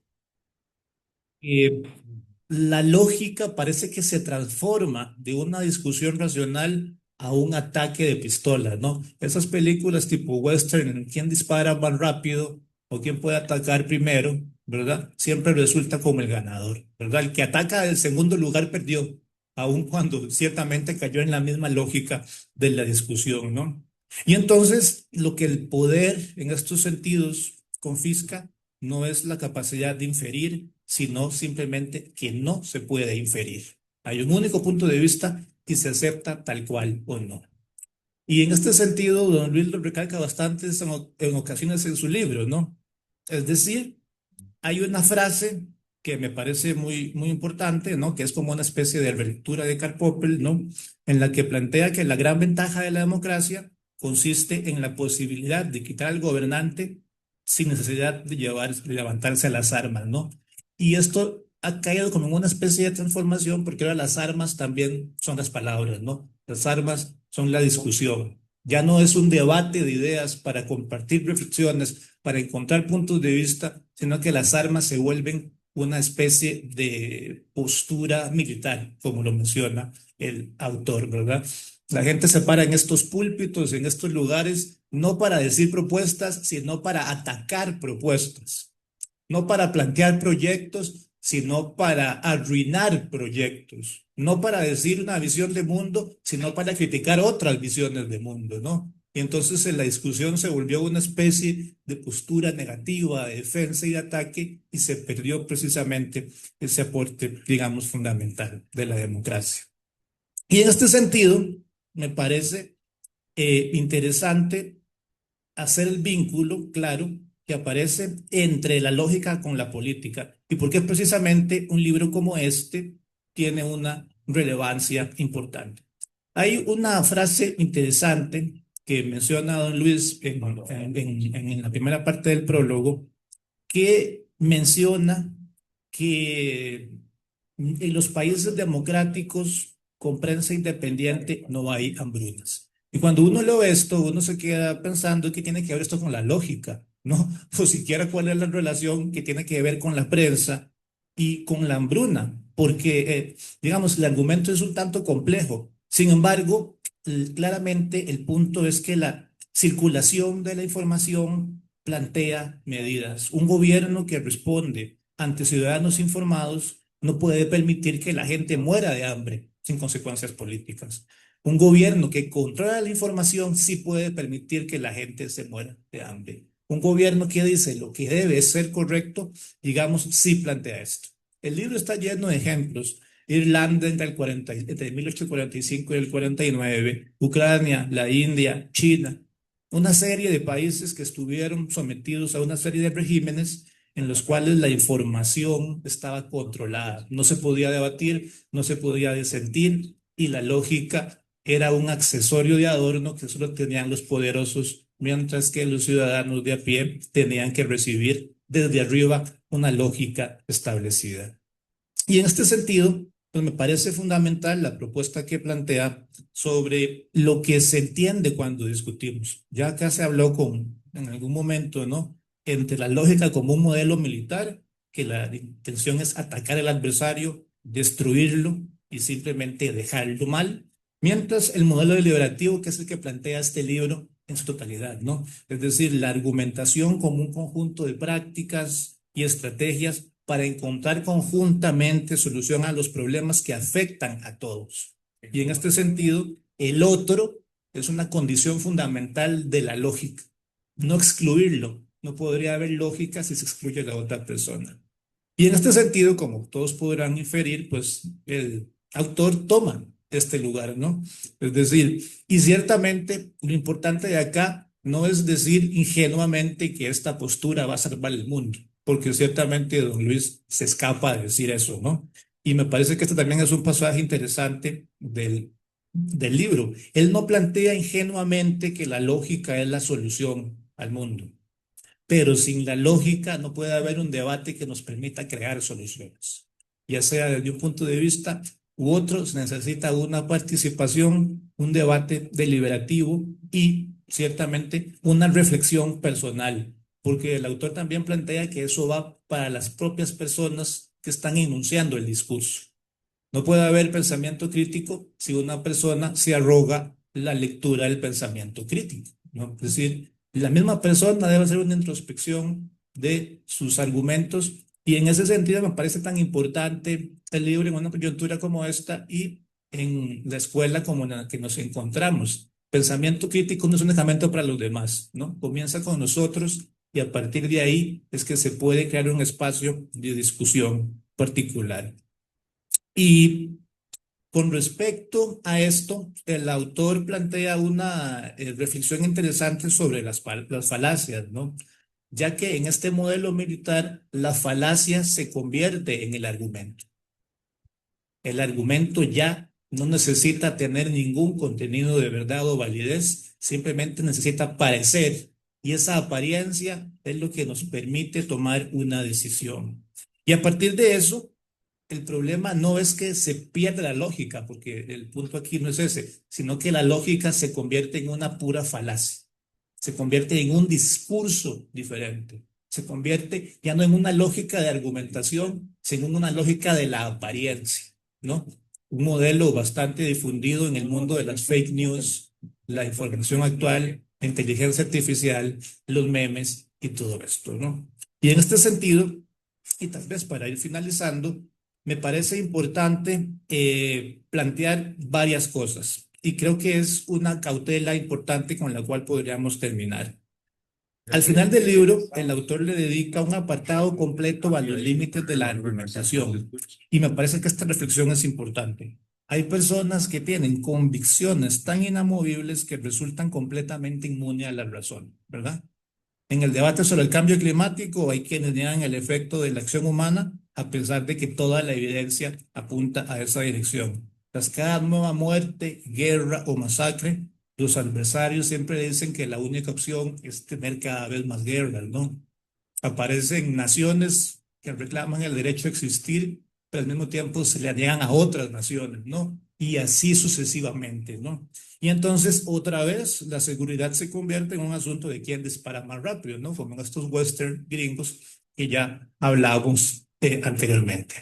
La lógica parece que se transforma de una discusión racional a un ataque de pistola, ¿no? Esas películas tipo western, quién dispara más rápido o quién puede atacar primero, ¿verdad? Siempre resulta como el ganador, ¿verdad? El que ataca el segundo lugar perdió, aun cuando ciertamente cayó en la misma lógica de la discusión, ¿no? Y entonces lo que el poder en estos sentidos confisca no es la capacidad de inferir, sino simplemente que no se puede inferir. Hay un único punto de vista y se acepta tal cual o no. Y en este sentido, don Luis lo recalca bastante en ocasiones en su libro, ¿no? Es decir, hay una frase que me parece muy importante, ¿no? Que es como una especie de relectura de Karl Popper, ¿no? En la que plantea que la gran ventaja de la democracia consiste en la posibilidad de quitar al gobernante sin necesidad de levantarse a las armas, ¿no? Y esto ha caído como en una especie de transformación porque ahora las armas también son las palabras, ¿no? Las armas son la discusión. Ya no es un debate de ideas para compartir reflexiones, para encontrar puntos de vista, sino que las armas se vuelven una especie de postura militar, como lo menciona el autor, ¿verdad? La gente se para en estos púlpitos, en estos lugares, no para decir propuestas, sino para atacar propuestas, no para plantear proyectos, sino para arruinar proyectos, no para decir una visión de mundo, sino para criticar otras visiones de mundo, ¿no? Y entonces en la discusión se volvió una especie de postura negativa, de defensa y de ataque, y se perdió precisamente ese aporte, digamos, fundamental de la democracia. Y en este sentido, me parece interesante hacer el vínculo, claro, que aparece entre la lógica con la política y por qué precisamente un libro como este tiene una relevancia importante. Hay una frase interesante que menciona don Luis en la primera parte del prólogo que menciona que en los países democráticos con prensa independiente no hay hambrunas. Y cuando uno lee esto, uno se queda pensando que tiene que ver esto con la lógica, ¿no? O siquiera cuál es la relación que tiene que ver con la prensa y con la hambruna, porque, digamos, el argumento es un tanto complejo. Sin embargo, claramente el punto es que la circulación de la información plantea medidas. Un gobierno que responde ante ciudadanos informados no puede permitir que la gente muera de hambre sin consecuencias políticas. Un gobierno que controla la información sí puede permitir que la gente se muera de hambre. Un gobierno que dice lo que debe ser correcto, digamos, sí plantea esto. El libro está lleno de ejemplos. Irlanda entre 1845 y el 49, Ucrania, la India, China, una serie de países que estuvieron sometidos a una serie de regímenes en los cuales la información estaba controlada. No se podía debatir, no se podía disentir y la lógica era un accesorio de adorno que solo tenían los poderosos, mientras que los ciudadanos de a pie tenían que recibir desde arriba una lógica establecida. Y en este sentido, pues me parece fundamental la propuesta que plantea sobre lo que se entiende cuando discutimos. Ya acá se habló en algún momento, ¿no? Entre la lógica como un modelo militar, que la intención es atacar al adversario, destruirlo y simplemente dejarlo mal, mientras el modelo deliberativo, que es el que plantea este libro en su totalidad, ¿no? Es decir, la argumentación como un conjunto de prácticas y estrategias para encontrar conjuntamente solución a los problemas que afectan a todos. Y en este sentido, el otro es una condición fundamental de la lógica. No excluirlo. No podría haber lógica si se excluye a la otra persona. Y en este sentido, como todos podrán inferir, pues el autor toma este lugar, ¿no? Es decir, y ciertamente lo importante de acá no es decir ingenuamente que esta postura va a salvar el mundo, porque ciertamente don Luis se escapa de decir eso, ¿no? Y me parece que este también es un pasaje interesante del libro. Él no plantea ingenuamente que la lógica es la solución al mundo, pero sin la lógica no puede haber un debate que nos permita crear soluciones. Ya sea desde un punto de vista u otro, se necesita una participación, un debate deliberativo y ciertamente una reflexión personal porque el autor también plantea que eso va para las propias personas que están enunciando el discurso. No puede haber pensamiento crítico si una persona se arroga la lectura del pensamiento crítico, ¿no? Es decir, la misma persona debe hacer una introspección de sus argumentos, y en ese sentido me parece tan importante el libro en una coyuntura como esta y en la escuela como en la que nos encontramos. Pensamiento crítico no es únicamente para los demás, ¿no? Comienza con nosotros y a partir de ahí es que se puede crear un espacio de discusión particular. Y con respecto a esto, el autor plantea una reflexión interesante sobre las falacias, ¿no? Ya que en este modelo militar la falacia se convierte en el argumento. El argumento ya no necesita tener ningún contenido de verdad o validez, simplemente necesita parecer, y esa apariencia es lo que nos permite tomar una decisión. Y a partir de eso, el problema no es que se pierda la lógica, porque el punto aquí no es ese, sino que la lógica se convierte en una pura falacia, se convierte en un discurso diferente, se convierte ya no en una lógica de argumentación, sino en una lógica de la apariencia, ¿no? Un modelo bastante difundido en el mundo de las fake news, la información actual, la inteligencia artificial, los memes y todo esto, ¿no? Y en este sentido, y tal vez para ir finalizando, me parece importante plantear varias cosas, y creo que es una cautela importante con la cual podríamos terminar. Al final del libro, el autor le dedica un apartado completo a los límites de la argumentación, y me parece que esta reflexión es importante. Hay personas que tienen convicciones tan inamovibles que resultan completamente inmunes a la razón, ¿verdad? En el debate sobre el cambio climático hay quienes niegan el efecto de la acción humana a pesar de que toda la evidencia apunta a esa dirección. Tras cada nueva muerte, guerra o masacre, los adversarios siempre dicen que la única opción es tener cada vez más guerras, ¿no? Aparecen naciones que reclaman el derecho a existir, pero al mismo tiempo se le niegan a otras naciones, ¿no? Y así sucesivamente, ¿no? Y entonces, otra vez, la seguridad se convierte en un asunto de quién dispara más rápido, ¿no? Como en estos western gringos que ya hablábamos anteriormente.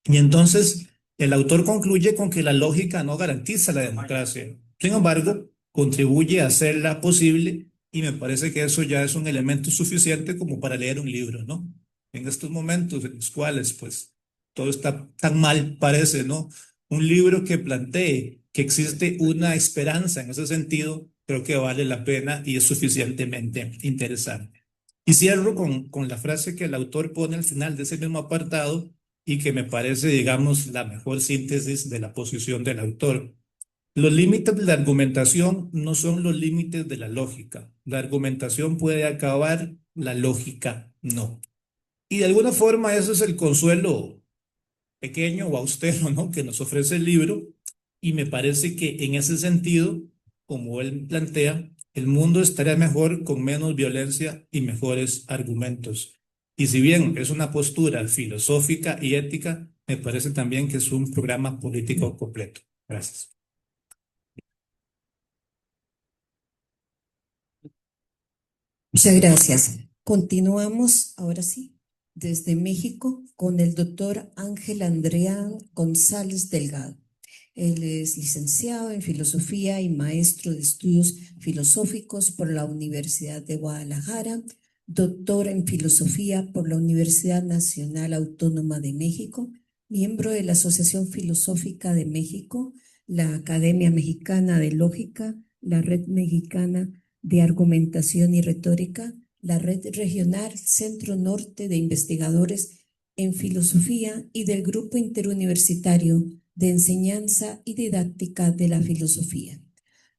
Y entonces, el autor concluye con que la lógica no garantiza la democracia. Sin embargo, contribuye a hacerla posible, y me parece que eso ya es un elemento suficiente como para leer un libro, ¿no? En estos momentos en los cuales, pues, todo está tan mal, parece, ¿no? Un libro que plantee que existe una esperanza en ese sentido, creo que vale la pena y es suficientemente interesante. Y cierro con la frase que el autor pone al final de ese mismo apartado y que me parece, digamos, la mejor síntesis de la posición del autor. Los límites de la argumentación no son los límites de la lógica. La argumentación puede acabar, la lógica no. Y de alguna forma eso es el consuelo pequeño o austero, ¿no?, que nos ofrece el libro, y me parece que en ese sentido, como él plantea, el mundo estaría mejor con menos violencia y mejores argumentos. Y si bien es una postura filosófica y ética, me parece también que es un programa político completo. Gracias. Muchas gracias. Continuamos ahora sí desde México con el doctor Ángel Andrea González Delgado. Él es licenciado en filosofía y maestro de estudios filosóficos por la Universidad de Guadalajara, doctor en filosofía por la Universidad Nacional Autónoma de México, miembro de la Asociación Filosófica de México, la Academia Mexicana de Lógica, la Red Mexicana de Argumentación y Retórica, la Red Regional Centro Norte de Investigadores en Filosofía y del Grupo Interuniversitario de Enseñanza y Didáctica de la Filosofía.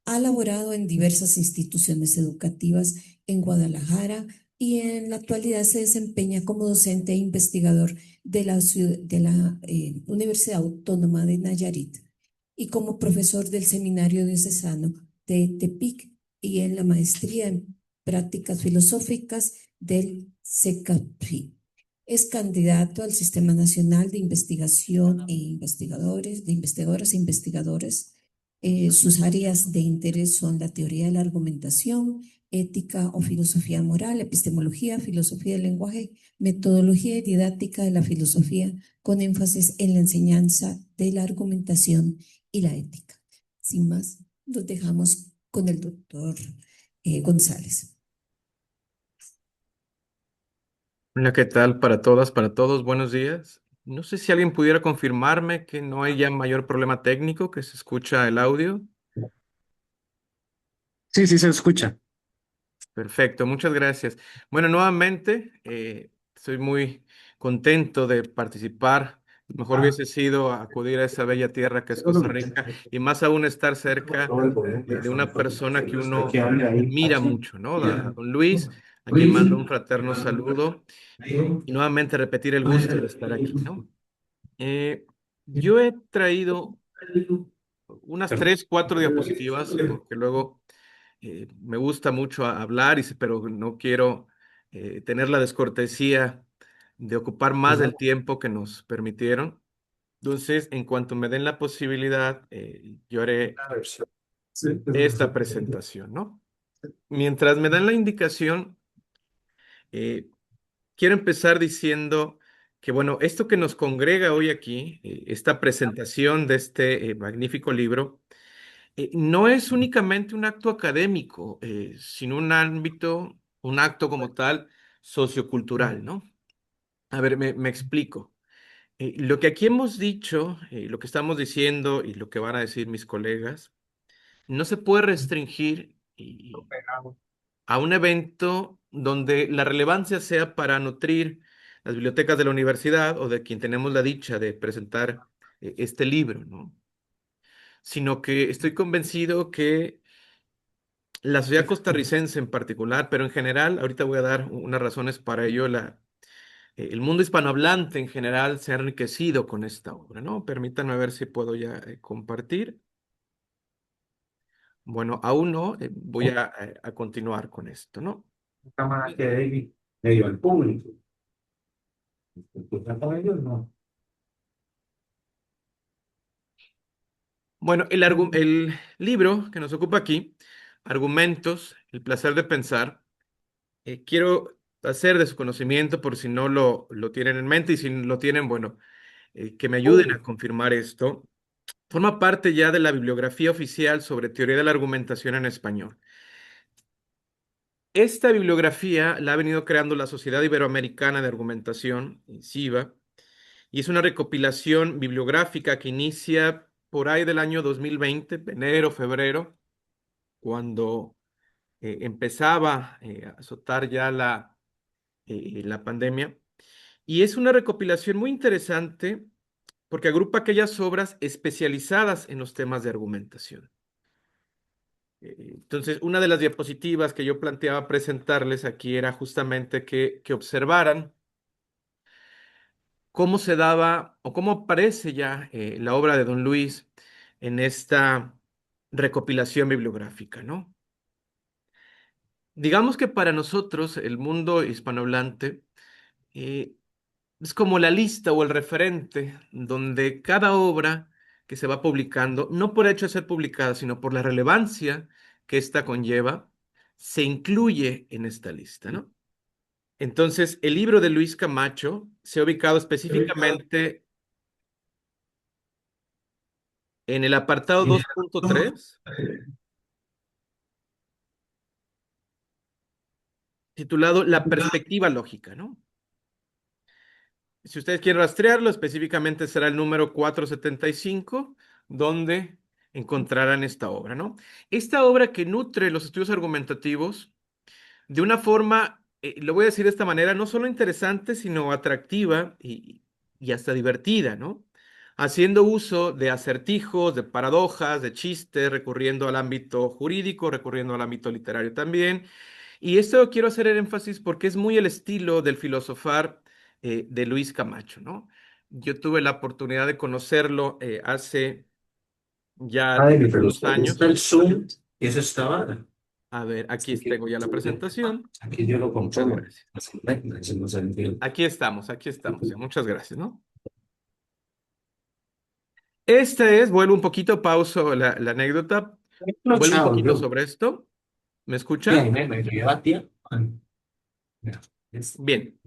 Ha laborado en diversas instituciones educativas en Guadalajara y en la actualidad se desempeña como docente e investigador de la Universidad Autónoma de Nayarit y como profesor del Seminario Diocesano de Tepic y en la maestría en prácticas filosóficas del CECAPI. Es candidato al Sistema Nacional de Investigación e Investigadoras e Investigadores Sus áreas de interés son la teoría de la argumentación, ética o filosofía moral, epistemología, filosofía del lenguaje, metodología y didáctica de la filosofía, con énfasis en la enseñanza de la argumentación y la ética. Sin más, los dejamos con el doctor González. Hola, ¿qué tal para todas, para todos? Buenos días. No sé si alguien pudiera confirmarme que no hay ya mayor problema técnico, que se escucha el audio. Sí, sí se escucha. Perfecto, muchas gracias. Bueno, nuevamente, estoy muy contento de participar. Mejor hubiese sido acudir a esa bella tierra que es Costa Rica y más aún estar cerca de una persona que uno admira mucho, ¿no? A don Luis, a quien mando un fraterno saludo y nuevamente repetir el gusto de estar aquí, ¿no? Yo he traído unas 3, 4 diapositivas porque luego me gusta mucho hablar, pero no quiero tener la descortesía de ocupar más del tiempo que nos permitieron. Entonces, en cuanto me den la posibilidad, yo haré esta presentación, ¿no? Mientras me dan la indicación, eh, quiero empezar diciendo que, bueno, esto que nos congrega hoy aquí, esta presentación de este magnífico libro, no es únicamente un acto académico, sino un acto como tal, sociocultural, ¿no? A ver, me explico. Lo que aquí hemos dicho, lo que estamos diciendo y lo que van a decir mis colegas, no se puede restringir a un evento donde la relevancia sea para nutrir las bibliotecas de la universidad o de quien tenemos la dicha de presentar este libro, ¿no? Sino que estoy convencido que la sociedad costarricense en particular, pero en general, ahorita voy a dar unas razones para ello, el mundo hispanohablante en general se ha enriquecido con esta obra, ¿no? Permítanme ver si puedo ya compartir. Bueno, aún no, voy a continuar con esto, ¿no? Cámara que David medio al público. ¿Escuchan con ellos? No. Bueno, el libro que nos ocupa aquí, Argumentos, el placer de pensar, quiero hacer de su conocimiento por si no lo tienen en mente y si lo tienen, bueno, que me ayuden a confirmar esto. Forma parte ya de la bibliografía oficial sobre teoría de la argumentación en español. Esta bibliografía la ha venido creando la Sociedad Iberoamericana de Argumentación, SIVA, y es una recopilación bibliográfica que inicia por ahí del año 2020, enero, febrero, cuando empezaba a azotar ya la pandemia. Y es una recopilación muy interesante porque agrupa aquellas obras especializadas en los temas de argumentación. Entonces, una de las diapositivas que yo planteaba presentarles aquí era justamente que observaran cómo se daba o cómo aparece ya la obra de don Luis en esta recopilación bibliográfica, ¿no? Digamos que para nosotros, el mundo hispanohablante, eh, es como la lista o el referente donde cada obra que se va publicando, no por hecho de ser publicada, sino por la relevancia que ésta conlleva, se incluye en esta lista, ¿no? Entonces, el libro de Luis Camacho se ha ubicado específicamente en el apartado 2.3, titulado La perspectiva lógica, ¿no? Si ustedes quieren rastrearlo, específicamente será el número 475, donde encontrarán esta obra, ¿no? Esta obra que nutre los estudios argumentativos de una forma, lo voy a decir de esta manera, no solo interesante, sino atractiva y hasta divertida, ¿no? Haciendo uso de acertijos, de paradojas, de chistes, recurriendo al ámbito jurídico, recurriendo al ámbito literario también. Y esto quiero hacer el énfasis porque es muy el estilo del filosofar de Luis Camacho, ¿no? Yo tuve la oportunidad de conocerlo hace ya Ay, pero unos años. está el Zoom y eso estaba. A ver, aquí tengo ya la presentación. Aquí yo lo Muchas controlo. gracias. Aquí estamos ya. Muchas gracias, ¿no? Vuelvo un poquito, pauso la anécdota, vuelvo un poquito sobre esto. ¿Me escucha? Bien.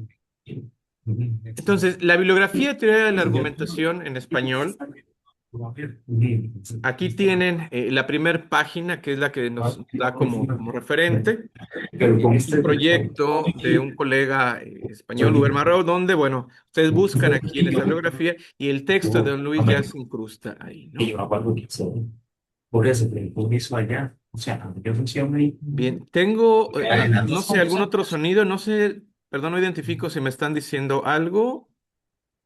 Entonces, la bibliografía de teoría de la argumentación en español, aquí tienen la primera página, que es la que nos da como referente. Es un proyecto de un colega español, Uber Marrou, donde, bueno, ustedes buscan aquí en esta bibliografía y el texto de Don Luis ya se incrusta ahí, ¿no? Por eso, pero el permiso allá, o sea, yo funciona ahí. Bien, tengo, no sé, algún otro sonido, no sé, perdón, no identifico si me están diciendo algo.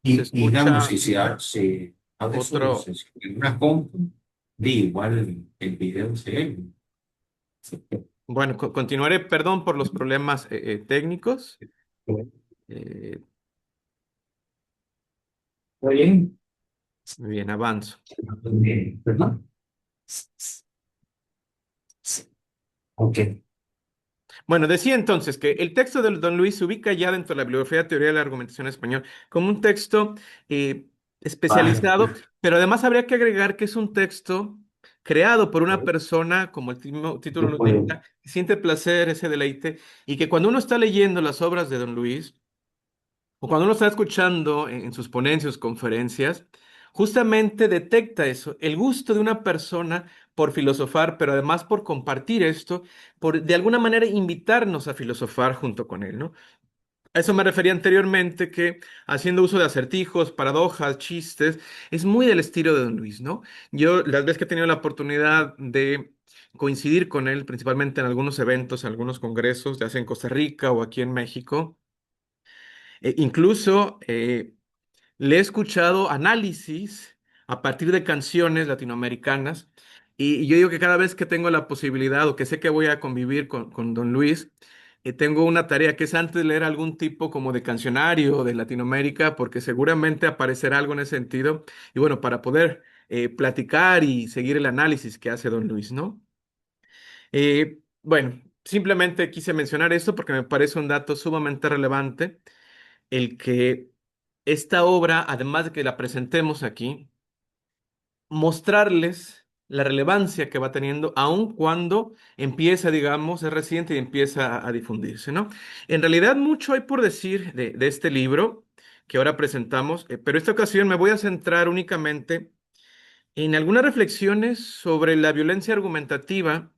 Se Y digamos, escucha si se hace otro. en una compu, igual el video se ve. Bueno, continuaré, perdón por los problemas técnicos. Eh, ¿Está bien? bien, avanzo. Bien, ¿verdad? Ok. Bueno, decía entonces que el texto de Don Luis se ubica ya dentro de la bibliografía de teoría de la argumentación español como un texto especializado, pero además habría que agregar que es un texto creado por una persona, como el título lo indica, que siente placer, ese deleite, y que cuando uno está leyendo las obras de Don Luis, o cuando uno está escuchando en sus ponencias, conferencias, justamente detecta eso, el gusto de una persona por filosofar, pero además por compartir esto, por de alguna manera invitarnos a filosofar junto con él, ¿no? A eso me refería anteriormente, que haciendo uso de acertijos, paradojas, chistes, es muy del estilo de Don Luis, ¿no? Yo las veces que he tenido la oportunidad de coincidir con él, principalmente en algunos eventos, en algunos congresos, ya sea en Costa Rica o aquí en México, incluso le he escuchado análisis a partir de canciones latinoamericanas y yo digo que cada vez que tengo la posibilidad o que sé que voy a convivir con Don Luis, tengo una tarea que es antes de leer algún tipo como de cancionario de Latinoamérica, porque seguramente aparecerá algo en ese sentido. Y bueno, para poder platicar y seguir el análisis que hace Don Luis, ¿no? Bueno, simplemente quise mencionar esto porque me parece un dato sumamente relevante el que esta obra, además de que la presentemos aquí, mostrarles la relevancia que va teniendo, aun cuando empieza, digamos, es reciente y empieza a difundirse, ¿no? En realidad, mucho hay por decir de este libro que ahora presentamos, pero esta ocasión me voy a centrar únicamente en algunas reflexiones sobre la violencia argumentativa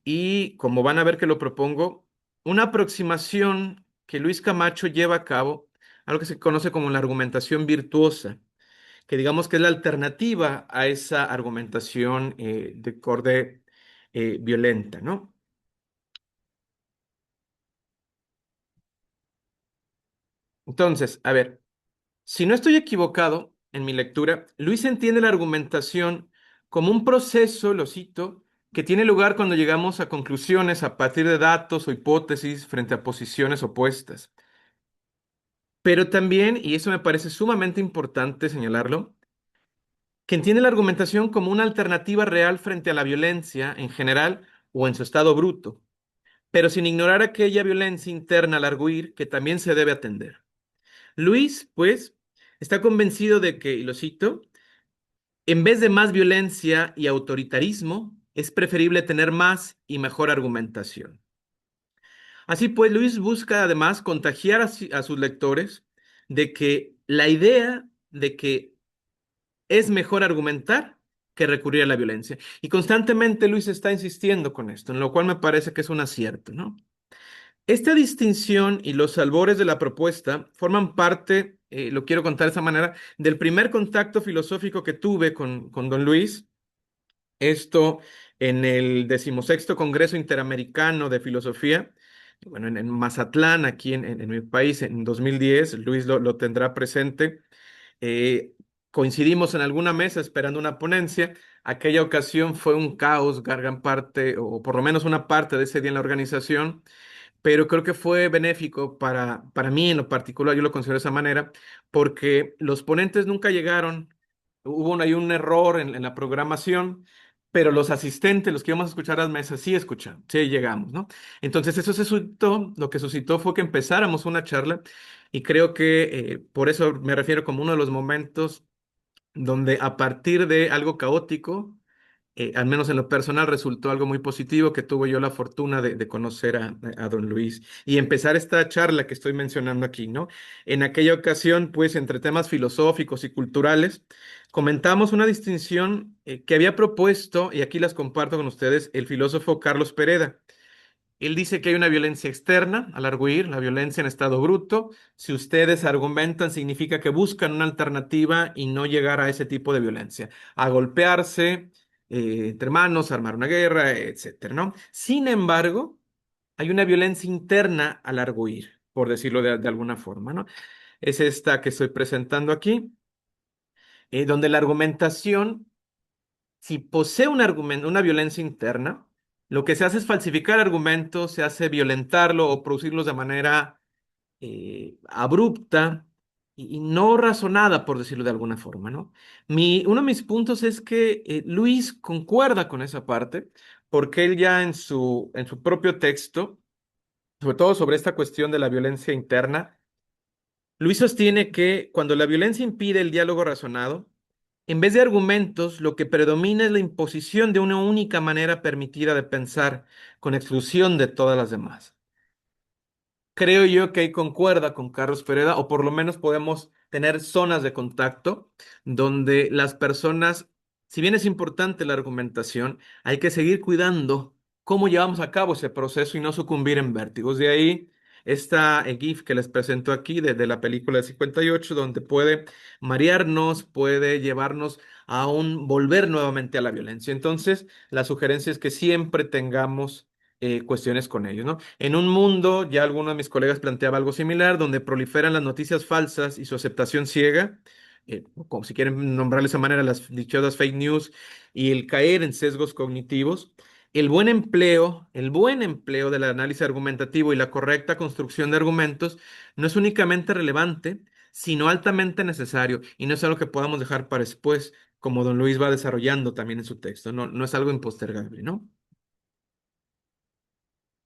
y, como van a ver que lo propongo, una aproximación que Luis Camacho lleva a cabo, algo que se conoce como la argumentación virtuosa, que digamos que es la alternativa a esa argumentación de corte violenta, ¿no? Entonces, a ver, si no estoy equivocado en mi lectura, Luis entiende la argumentación como un proceso, lo cito, que tiene lugar cuando llegamos a conclusiones a partir de datos o hipótesis frente a posiciones opuestas. Pero también, y eso me parece sumamente importante señalarlo, que entiende la argumentación como una alternativa real frente a la violencia en general o en su estado bruto, pero sin ignorar aquella violencia interna al arguir que también se debe atender. Luis, pues, está convencido de que, y lo cito, en vez de más violencia y autoritarismo, es preferible tener más y mejor argumentación. Así pues, Luis busca además contagiar a sus lectores de que la idea de que es mejor argumentar que recurrir a la violencia. Y constantemente Luis está insistiendo con esto, en lo cual me parece que es un acierto, ¿no? Esta distinción y los albores de la propuesta forman parte, lo quiero contar de esta manera, del primer contacto filosófico que tuve con don Luis. Esto en el 16º Congreso Interamericano de Filosofía, bueno, en Mazatlán, aquí en mi país, en 2010. Luis lo tendrá presente. Eh, Coincidimos en alguna mesa esperando una ponencia. Aquella ocasión fue un caos, gran parte, o por lo menos una parte de ese día en la organización, pero creo que fue benéfico para mí en lo particular, yo lo considero de esa manera, porque los ponentes nunca llegaron, hubo ahí un error en la programación, pero los asistentes, los que íbamos a escuchar las mesas, sí escucharon, sí llegamos, ¿no? Entonces eso se suscitó, lo que suscitó fue que empezáramos una charla y creo que por eso me refiero como uno de los momentos donde a partir de algo caótico, al menos en lo personal, resultó algo muy positivo, que tuve yo la fortuna de conocer a don Luis y empezar esta charla que estoy mencionando aquí, ¿no? En aquella ocasión, pues, entre temas filosóficos y culturales, comentamos una distinción que había propuesto, y aquí las comparto con ustedes, el filósofo Carlos Pereda. Él dice que hay una violencia externa al arguir, la violencia en estado bruto. Si ustedes argumentan, significa que buscan una alternativa y no llegar a ese tipo de violencia, a golpearse entre manos, armar una guerra, etcétera, ¿no? Sin embargo, hay una violencia interna al arguir, por decirlo de alguna forma, ¿no? Es esta que estoy presentando aquí, donde la argumentación, si posee un argumento, una violencia interna, lo que se hace es falsificar argumentos, se hace violentarlo o producirlos de manera abrupta y no razonada, por decirlo de alguna forma, ¿no? Uno de mis puntos es que Luis concuerda con esa parte, porque él ya en su propio texto, sobre todo sobre esta cuestión de la violencia interna, Luis sostiene que cuando la violencia impide el diálogo razonado, en vez de argumentos, lo que predomina es la imposición de una única manera permitida de pensar, con exclusión de todas las demás. Creo yo que ahí concuerda con Carlos Pereda, o por lo menos podemos tener zonas de contacto donde las personas, si bien es importante la argumentación, hay que seguir cuidando cómo llevamos a cabo ese proceso y no sucumbir en vértigos. De ahí esta GIF que les presento aquí de la película de 58, donde puede marearnos, puede llevarnos a un volver nuevamente a la violencia. Entonces, la sugerencia es que siempre tengamos cuestiones con ellos, ¿no? En un mundo, ya alguno de mis colegas planteaba algo similar, donde proliferan las noticias falsas y su aceptación ciega, o como si quieren nombrarle de esa manera, las dichosas fake news y el caer en sesgos cognitivos, el buen empleo del análisis argumentativo y la correcta construcción de argumentos no es únicamente relevante, sino altamente necesario, y no es algo que podamos dejar para después, como don Luis va desarrollando también en su texto, no, no es algo impostergable, ¿no?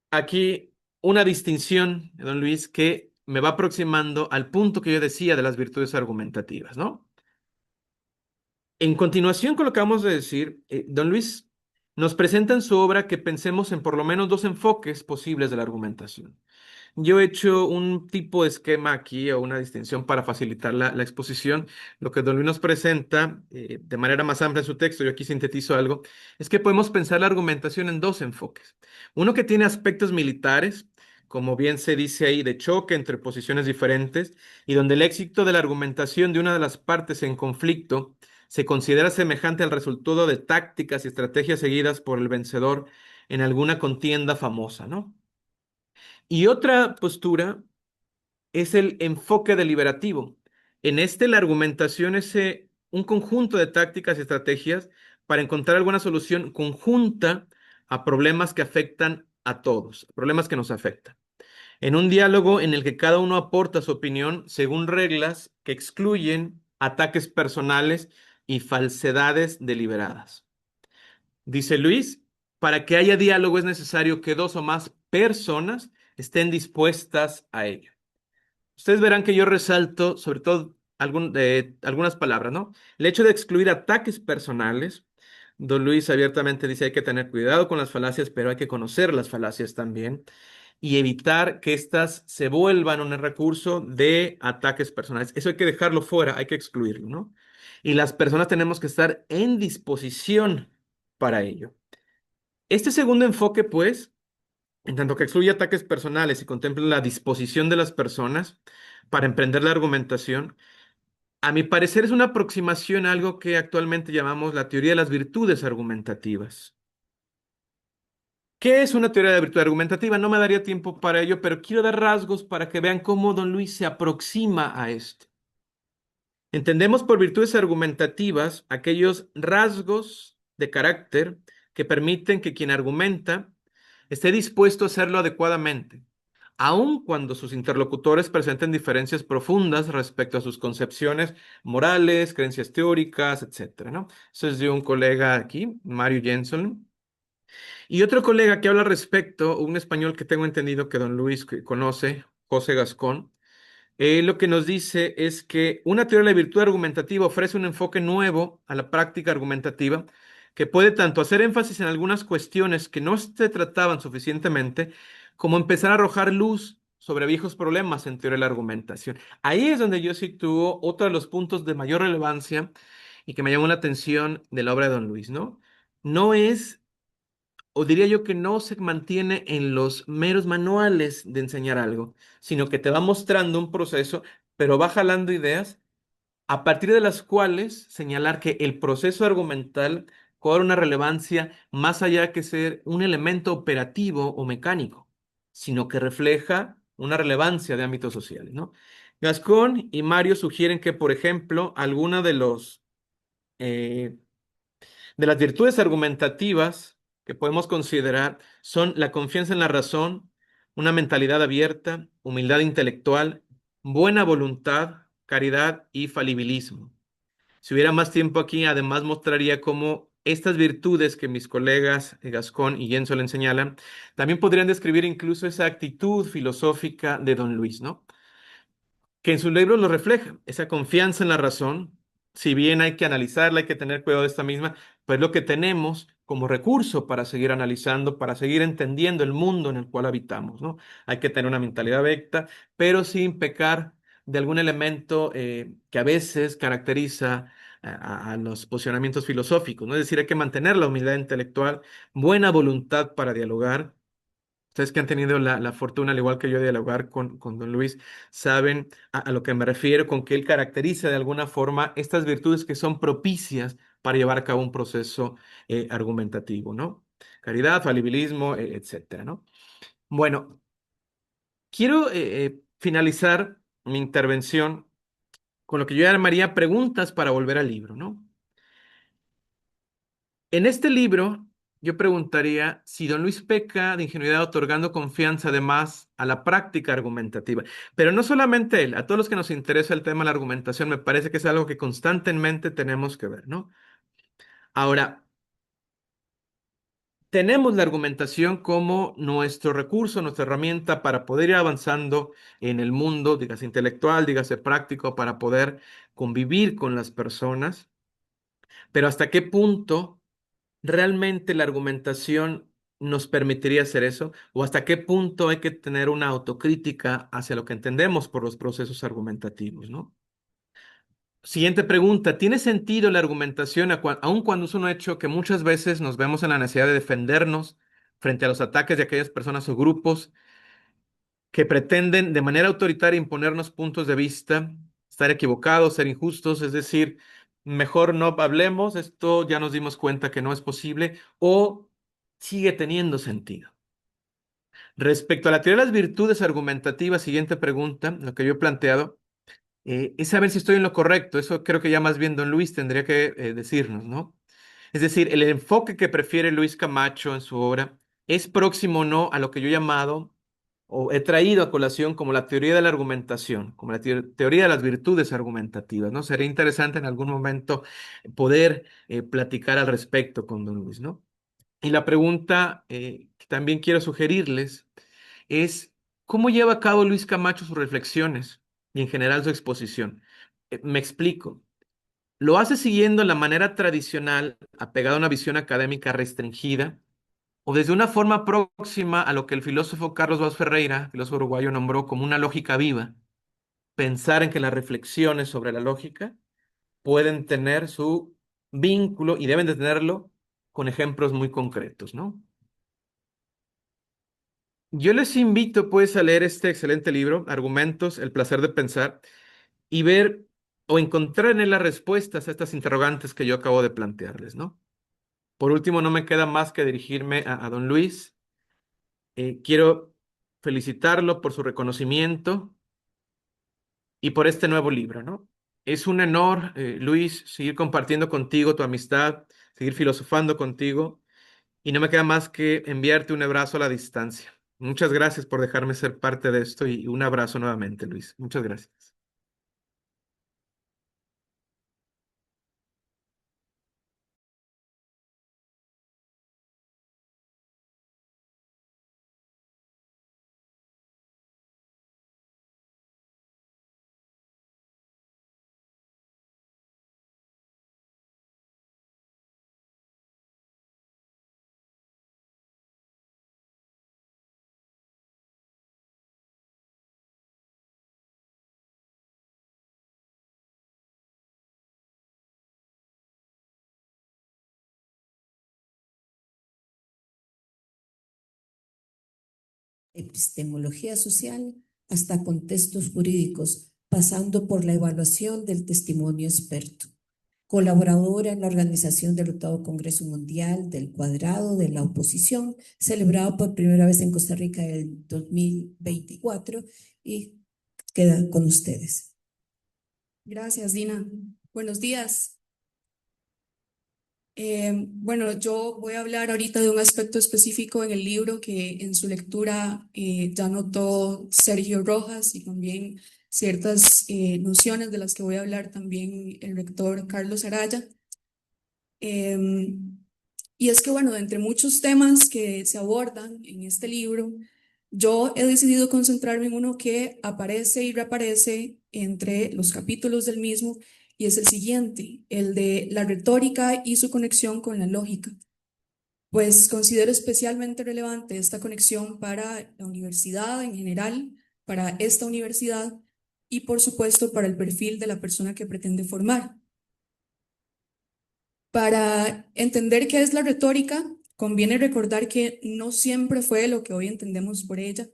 Aquí una distinción, don Luis, que me va aproximando al punto que yo decía de las virtudes argumentativas, ¿no? En continuación con lo que acabamos de decir, don Luis nos presenta en su obra que pensemos en por lo menos dos enfoques posibles de la argumentación. Yo he hecho un tipo de esquema aquí o una distinción para facilitar la exposición. Lo que Don Luis nos presenta de manera más amplia en su texto, yo aquí sintetizo algo, es que podemos pensar la argumentación en dos enfoques. Uno que tiene aspectos militares, como bien se dice ahí, de choque entre posiciones diferentes, y donde el éxito de la argumentación de una de las partes en conflicto se considera semejante al resultado de tácticas y estrategias seguidas por el vencedor en alguna contienda famosa, ¿no? Y otra postura es el enfoque deliberativo. En este, la argumentación es un conjunto de tácticas y estrategias para encontrar alguna solución conjunta a problemas que afectan a todos, problemas que nos afectan. En un diálogo en el que cada uno aporta su opinión según reglas que excluyen ataques personales y falsedades deliberadas. Dice Luis, para que haya diálogo es necesario que dos o más personas estén dispuestas a ello. Ustedes verán que yo resalto sobre todo algunas palabras, ¿no? El hecho de excluir ataques personales. Don Luis abiertamente dice hay que tener cuidado con las falacias, pero hay que conocer las falacias también y evitar que éstas se vuelvan un recurso de ataques personales. Eso hay que dejarlo fuera, hay que excluirlo, ¿no? Y las personas tenemos que estar en disposición para ello. Este segundo enfoque, pues, en tanto que excluye ataques personales y contempla la disposición de las personas para emprender la argumentación, a mi parecer es una aproximación a algo que actualmente llamamos la teoría de las virtudes argumentativas. ¿Qué es una teoría de virtud argumentativa? No me daría tiempo para ello, pero quiero dar rasgos para que vean cómo don Luis se aproxima a esto. Entendemos por virtudes argumentativas aquellos rasgos de carácter que permiten que quien argumenta esté dispuesto a hacerlo adecuadamente, aun cuando sus interlocutores presenten diferencias profundas respecto a sus concepciones morales, creencias teóricas, etcétera, ¿no? Eso es de un colega aquí, Mario Jensen. Y otro colega que habla al respecto, un español que tengo entendido que don Luis conoce, José Gascón, Lo que nos dice es que una teoría de la virtud argumentativa ofrece un enfoque nuevo a la práctica argumentativa que puede tanto hacer énfasis en algunas cuestiones que no se trataban suficientemente, como empezar a arrojar luz sobre viejos problemas en teoría de la argumentación. Ahí es donde yo sitúo otro de los puntos de mayor relevancia y que me llamó la atención de la obra de Don Luis, ¿no? No es, o diría yo que no se mantiene en los meros manuales de enseñar algo, sino que te va mostrando un proceso, pero va jalando ideas a partir de las cuales señalar que el proceso argumental cobra una relevancia más allá que ser un elemento operativo o mecánico, sino que refleja una relevancia de ámbitos sociales, ¿no? Gascón y Mario sugieren que, por ejemplo, alguna eh, de las virtudes argumentativas que podemos considerar son la confianza en la razón, una mentalidad abierta, humildad intelectual, buena voluntad, caridad y falibilismo. Si hubiera más tiempo aquí, además mostraría cómo estas virtudes que mis colegas Gascón y Jensol señalan, también podrían describir incluso esa actitud filosófica de Don Luis, ¿no? Que en sus libros lo refleja, esa confianza en la razón. Si bien hay que analizarla, hay que tener cuidado de esta misma, pues lo que tenemos como recurso para seguir analizando, para seguir entendiendo el mundo en el cual habitamos, ¿no? Hay que tener una mentalidad recta, pero sin pecar de algún elemento que a veces caracteriza a los posicionamientos filosóficos, ¿no? Es decir, hay que mantener la humildad intelectual, buena voluntad para dialogar. Ustedes que han tenido la fortuna, al igual que yo, de dialogar con don Luis, saben a lo que me refiero, con que él caracteriza de alguna forma estas virtudes que son propicias para llevar a cabo un proceso argumentativo, ¿no? Caridad, falibilismo, etcétera, ¿no? Bueno, quiero finalizar mi intervención con lo que yo llamaría preguntas para volver al libro, ¿no? En este libro, yo preguntaría si don Luis peca de ingenuidad otorgando confianza además a la práctica argumentativa. Pero no solamente él, a todos los que nos interesa el tema de la argumentación, me parece que es algo que constantemente tenemos que ver, ¿no? Ahora, tenemos la argumentación como nuestro recurso, nuestra herramienta para poder ir avanzando en el mundo, dígase intelectual, dígase práctico, para poder convivir con las personas. Pero ¿hasta qué punto realmente la argumentación nos permitiría hacer eso? ¿O hasta qué punto hay que tener una autocrítica hacia lo que entendemos por los procesos argumentativos, ¿no? Siguiente pregunta, ¿tiene sentido la argumentación aun cuando es un hecho que muchas veces nos vemos en la necesidad de defendernos frente a los ataques de aquellas personas o grupos que pretenden de manera autoritaria imponernos puntos de vista, estar equivocados, ser injustos, es decir, mejor no hablemos, esto ya nos dimos cuenta que no es posible, o sigue teniendo sentido? Respecto a la teoría de las virtudes argumentativas, siguiente pregunta, lo que yo he planteado, es saber si estoy en lo correcto. Eso creo que ya más bien don Luis tendría que decirnos, ¿no? Es decir, el enfoque que prefiere Luis Camacho en su obra es próximo o no a lo que yo he llamado o he traído a colación como la teoría de la argumentación, como la teoría de las virtudes argumentativas, ¿no? Sería interesante en algún momento poder platicar al respecto con don Luis, ¿no? Y la pregunta que también quiero sugerirles es, ¿cómo lleva a cabo Luis Camacho sus reflexiones y en general su exposición? Me explico. ¿Lo hace siguiendo la manera tradicional, apegada a una visión académica restringida, o desde una forma próxima a lo que el filósofo Carlos Vaz Ferreira, filósofo uruguayo, nombró como una lógica viva? Pensar en que las reflexiones sobre la lógica pueden tener su vínculo y deben de tenerlo con ejemplos muy concretos, ¿no? Yo les invito pues a leer este excelente libro, Argumentos, el placer de pensar, y ver o encontrar en él las respuestas a estas interrogantes que yo acabo de plantearles, ¿no? Por último, no me queda más que dirigirme a don Luis. Quiero felicitarlo por su reconocimiento y por este nuevo libro, ¿no? Es un honor, Luis, seguir compartiendo contigo tu amistad, seguir filosofando contigo, y no me queda más que enviarte un abrazo a la distancia. Muchas gracias por dejarme ser parte de esto y un abrazo nuevamente, Luis. Muchas gracias. epistemología social, hasta contextos jurídicos, pasando por la evaluación del testimonio experto. Colaboradora en la organización del 8º Congreso Mundial del Cuadrado de la Oposición, celebrado por primera vez en Costa Rica en el 2024, y queda con ustedes. Gracias, Dina. Buenos días. Bueno, yo voy a hablar ahorita de un aspecto específico en el libro que en su lectura ya notó Sergio Rojas, y también ciertas nociones de las que voy a hablar también el rector Carlos Araya. Y es que, bueno, de entre muchos temas que se abordan en este libro, yo he decidido concentrarme en uno que aparece y reaparece entre los capítulos del mismo, y es el siguiente, el de la retórica y su conexión con la lógica. Pues considero especialmente relevante esta conexión para la universidad en general, para esta universidad y por supuesto para el perfil de la persona que pretende formar. Para entender qué es la retórica, conviene recordar que no siempre fue lo que hoy entendemos por ella.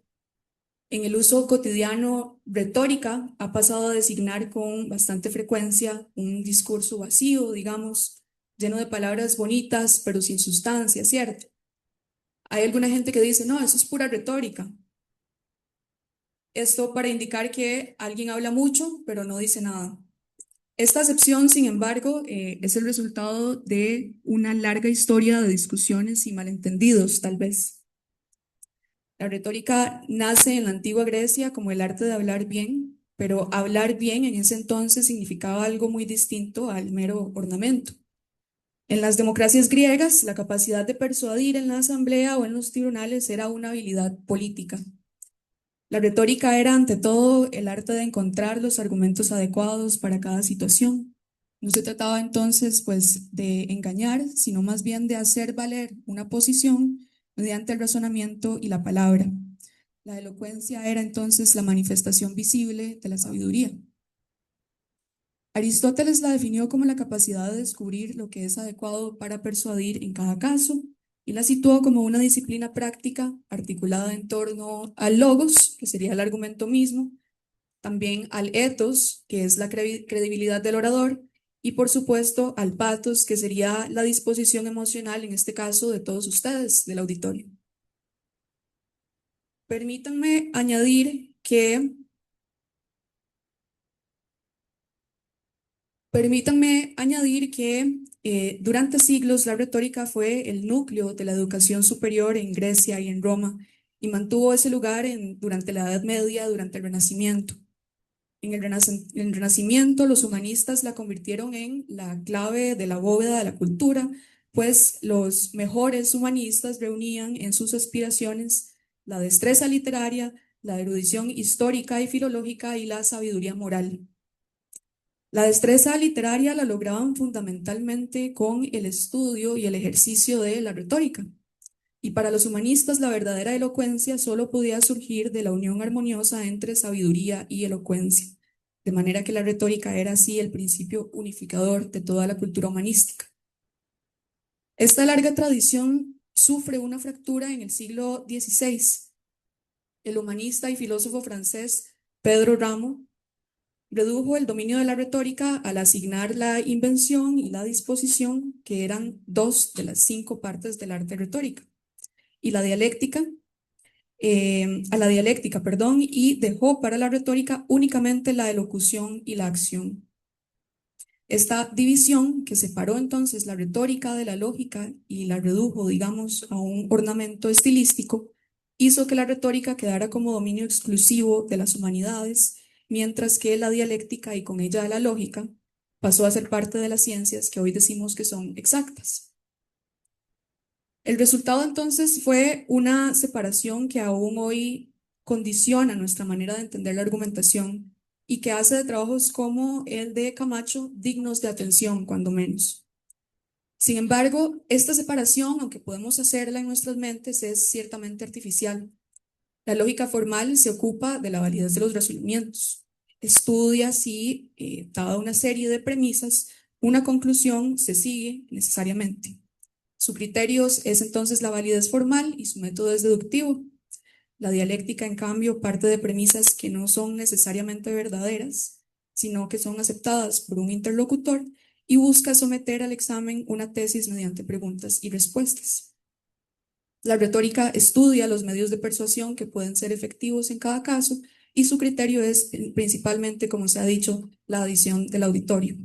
En el uso cotidiano, retórica ha pasado a designar con bastante frecuencia un discurso vacío, digamos, lleno de palabras bonitas, pero sin sustancia, ¿cierto? Hay alguna gente que dice, no, eso es pura retórica. Esto para indicar que alguien habla mucho, pero no dice nada. Esta acepción, sin embargo, es el resultado de una larga historia de discusiones y malentendidos, tal vez. La retórica nace en la antigua Grecia como el arte de hablar bien, pero hablar bien en ese entonces significaba algo muy distinto al mero ornamento. En las democracias griegas, la capacidad de persuadir en la asamblea o en los tribunales era una habilidad política. La retórica era, ante todo, el arte de encontrar los argumentos adecuados para cada situación. No se trataba entonces, pues, de engañar, sino más bien de hacer valer una posición mediante el razonamiento y la palabra. La elocuencia era entonces la manifestación visible de la sabiduría. Aristóteles la definió como la capacidad de descubrir lo que es adecuado para persuadir en cada caso, y la situó como una disciplina práctica articulada en torno al logos, que sería el argumento mismo, también al ethos, que es la credibilidad del orador, y por supuesto al pathos, que sería la disposición emocional, en este caso de todos ustedes, del auditorio. Permítanme añadir que durante siglos la retórica fue el núcleo de la educación superior en Grecia y en Roma, y mantuvo ese lugar durante la Edad Media, durante el Renacimiento. En el Renacimiento, los humanistas la convirtieron en la clave de la bóveda de la cultura, pues los mejores humanistas reunían en sus aspiraciones la destreza literaria, la erudición histórica y filológica y la sabiduría moral. La destreza literaria la lograban fundamentalmente con el estudio y el ejercicio de la retórica. Y para los humanistas, la verdadera elocuencia solo podía surgir de la unión armoniosa entre sabiduría y elocuencia, de manera que la retórica era así el principio unificador de toda la cultura humanística. Esta larga tradición sufre una fractura en el siglo XVI. El humanista y filósofo francés Pedro Rameau redujo el dominio de la retórica al asignar la invención y la disposición, que eran 2 de las 5 partes del arte retórica, y a la dialéctica, y dejó para la retórica únicamente la elocución y la acción. Esta división, que separó entonces la retórica de la lógica y la redujo, digamos, a un ornamento estilístico, hizo que la retórica quedara como dominio exclusivo de las humanidades, mientras que la dialéctica y con ella la lógica pasó a ser parte de las ciencias que hoy decimos que son exactas. El resultado entonces fue una separación que aún hoy condiciona nuestra manera de entender la argumentación y que hace de trabajos como el de Camacho dignos de atención, cuando menos. Sin embargo, esta separación, aunque podemos hacerla en nuestras mentes, es ciertamente artificial. La lógica formal se ocupa de la validez de los razonamientos. Estudia si, dada una serie de premisas, una conclusión se sigue necesariamente. Su criterio es entonces la validez formal y su método es deductivo. La dialéctica, en cambio, parte de premisas que no son necesariamente verdaderas, sino que son aceptadas por un interlocutor y busca someter al examen una tesis mediante preguntas y respuestas. La retórica estudia los medios de persuasión que pueden ser efectivos en cada caso y su criterio es principalmente, como se ha dicho, la adición del auditorio.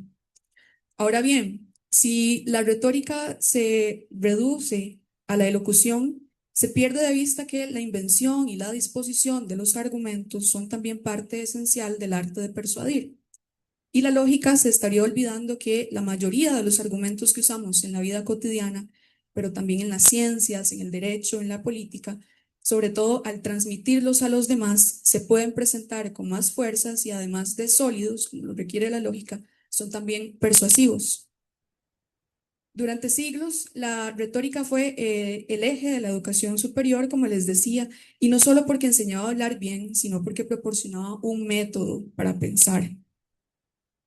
Ahora bien, si la retórica se reduce a la elocución, se pierde de vista que la invención y la disposición de los argumentos son también parte esencial del arte de persuadir. Y la lógica se estaría olvidando que la mayoría de los argumentos que usamos en la vida cotidiana, pero también en las ciencias, en el derecho, en la política, sobre todo al transmitirlos a los demás, se pueden presentar con más fuerzas y además de sólidos, como lo requiere la lógica, son también persuasivos. Durante siglos, la retórica fue el eje de la educación superior, como les decía, y no solo porque enseñaba a hablar bien, sino porque proporcionaba un método para pensar,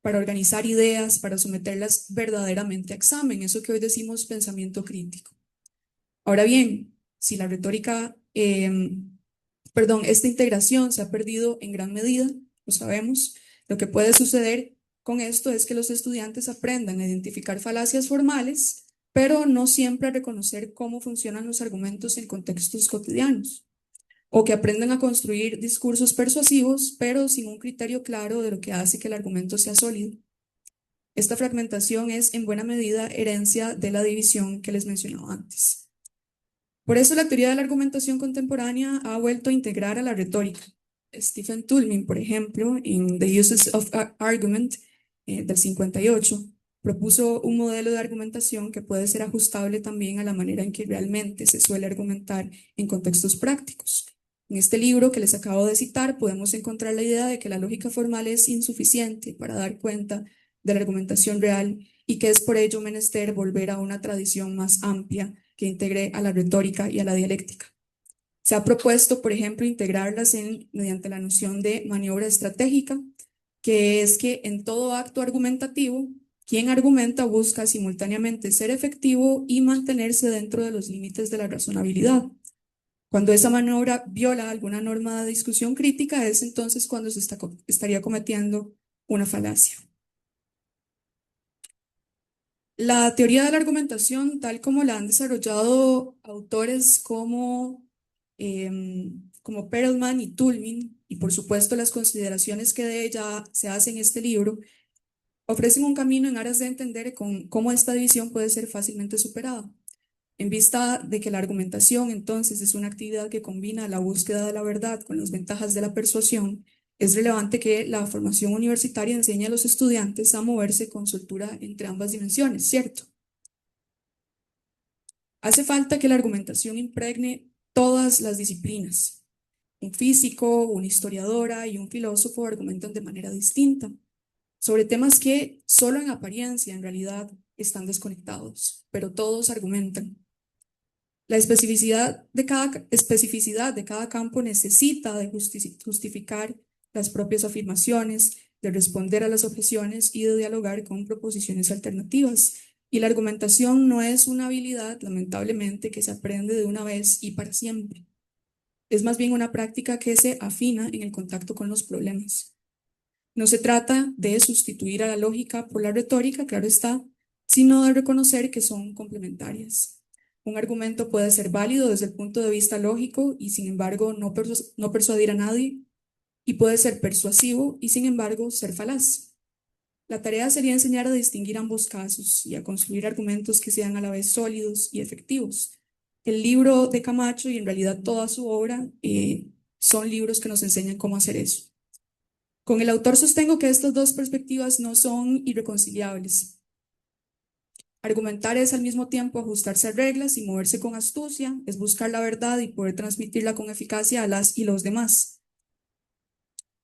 para organizar ideas, para someterlas verdaderamente a examen, eso que hoy decimos pensamiento crítico. Ahora bien, si la retórica, esta integración se ha perdido en gran medida, lo sabemos, lo que puede suceder con esto es que los estudiantes aprendan a identificar falacias formales, pero no siempre a reconocer cómo funcionan los argumentos en contextos cotidianos, o que aprendan a construir discursos persuasivos, pero sin un criterio claro de lo que hace que el argumento sea sólido. Esta fragmentación es en buena medida herencia de la división que les mencionaba antes. Por eso la teoría de la argumentación contemporánea ha vuelto a integrar a la retórica. Stephen Toulmin, por ejemplo, en The Uses of Argument del 58, propuso un modelo de argumentación que puede ser ajustable también a la manera en que realmente se suele argumentar en contextos prácticos. En este libro que les acabo de citar podemos encontrar la idea de que la lógica formal es insuficiente para dar cuenta de la argumentación real y que es por ello menester volver a una tradición más amplia que integre a la retórica y a la dialéctica. Se ha propuesto, por ejemplo, integrarlas mediante la noción de maniobra estratégica, que es que en todo acto argumentativo, quien argumenta busca simultáneamente ser efectivo y mantenerse dentro de los límites de la razonabilidad. Cuando esa maniobra viola alguna norma de discusión crítica, es entonces cuando se estaría cometiendo una falacia. La teoría de la argumentación, tal como la han desarrollado autores como Perelman y Toulmin, y por supuesto las consideraciones que de ella se hacen en este libro, ofrecen un camino en aras de entender cómo esta división puede ser fácilmente superada. En vista de que la argumentación entonces es una actividad que combina la búsqueda de la verdad con las ventajas de la persuasión, es relevante que la formación universitaria enseñe a los estudiantes a moverse con soltura entre ambas dimensiones, ¿cierto? Hace falta que la argumentación impregne todas las disciplinas. Un físico, una historiadora y un filósofo argumentan de manera distinta sobre temas que solo en apariencia, en realidad, están desconectados, pero todos argumentan. La especificidad de cada campo necesita de justificar las propias afirmaciones, de responder a las objeciones y de dialogar con proposiciones alternativas. Y la argumentación no es una habilidad, lamentablemente, que se aprende de una vez y para siempre. Es más bien una práctica que se afina en el contacto con los problemas. No se trata de sustituir a la lógica por la retórica, claro está, sino de reconocer que son complementarias. Un argumento puede ser válido desde el punto de vista lógico y sin embargo no persuadir a nadie, y puede ser persuasivo y sin embargo ser falaz. La tarea sería enseñar a distinguir ambos casos y a construir argumentos que sean a la vez sólidos y efectivos. El libro de Camacho y en realidad toda su obra son libros que nos enseñan cómo hacer eso. Con el autor sostengo que estas dos perspectivas no son irreconciliables. Argumentar es al mismo tiempo ajustarse a reglas y moverse con astucia, es buscar la verdad y poder transmitirla con eficacia a las y los demás.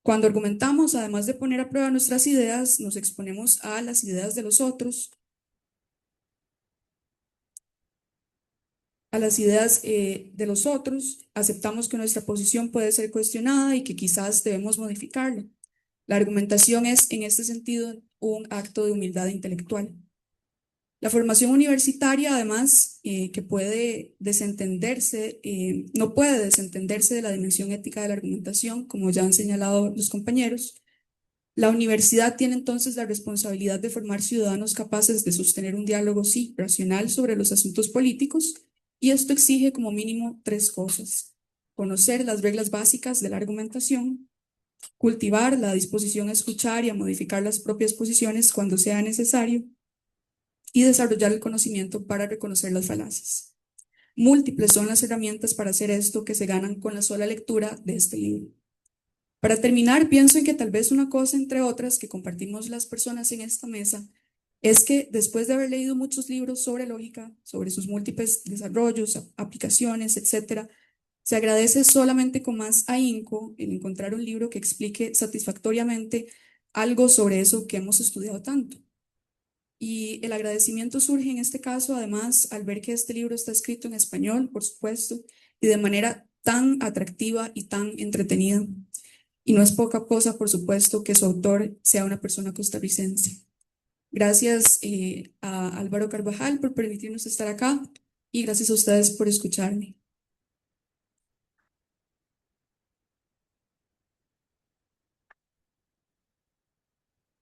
Cuando argumentamos, además de poner a prueba nuestras ideas, nos exponemos a las ideas de los otros, aceptamos que nuestra posición puede ser cuestionada y que quizás debemos modificarla. La argumentación es, en este sentido, un acto de humildad intelectual. La formación universitaria, además, que puede desentenderse, no puede desentenderse de la dimensión ética de la argumentación, como ya han señalado los compañeros. La universidad tiene entonces la responsabilidad de formar ciudadanos capaces de sostener un diálogo, sí, racional sobre los asuntos políticos, y esto exige como mínimo 3 cosas: conocer las reglas básicas de la argumentación, cultivar la disposición a escuchar y a modificar las propias posiciones cuando sea necesario, y desarrollar el conocimiento para reconocer las falacias. Múltiples son las herramientas para hacer esto que se ganan con la sola lectura de este libro. Para terminar, pienso en que tal vez una cosa, entre otras, que compartimos las personas en esta mesa, es que después de haber leído muchos libros sobre lógica, sobre sus múltiples desarrollos, aplicaciones, etc., se agradece solamente con más ahínco el encontrar un libro que explique satisfactoriamente algo sobre eso que hemos estudiado tanto. Y el agradecimiento surge en este caso, además, al ver que este libro está escrito en español, por supuesto, y de manera tan atractiva y tan entretenida. Y no es poca cosa, por supuesto, que su autor sea una persona costarricense. Gracias a Álvaro Carvajal por permitirnos estar acá y gracias a ustedes por escucharme.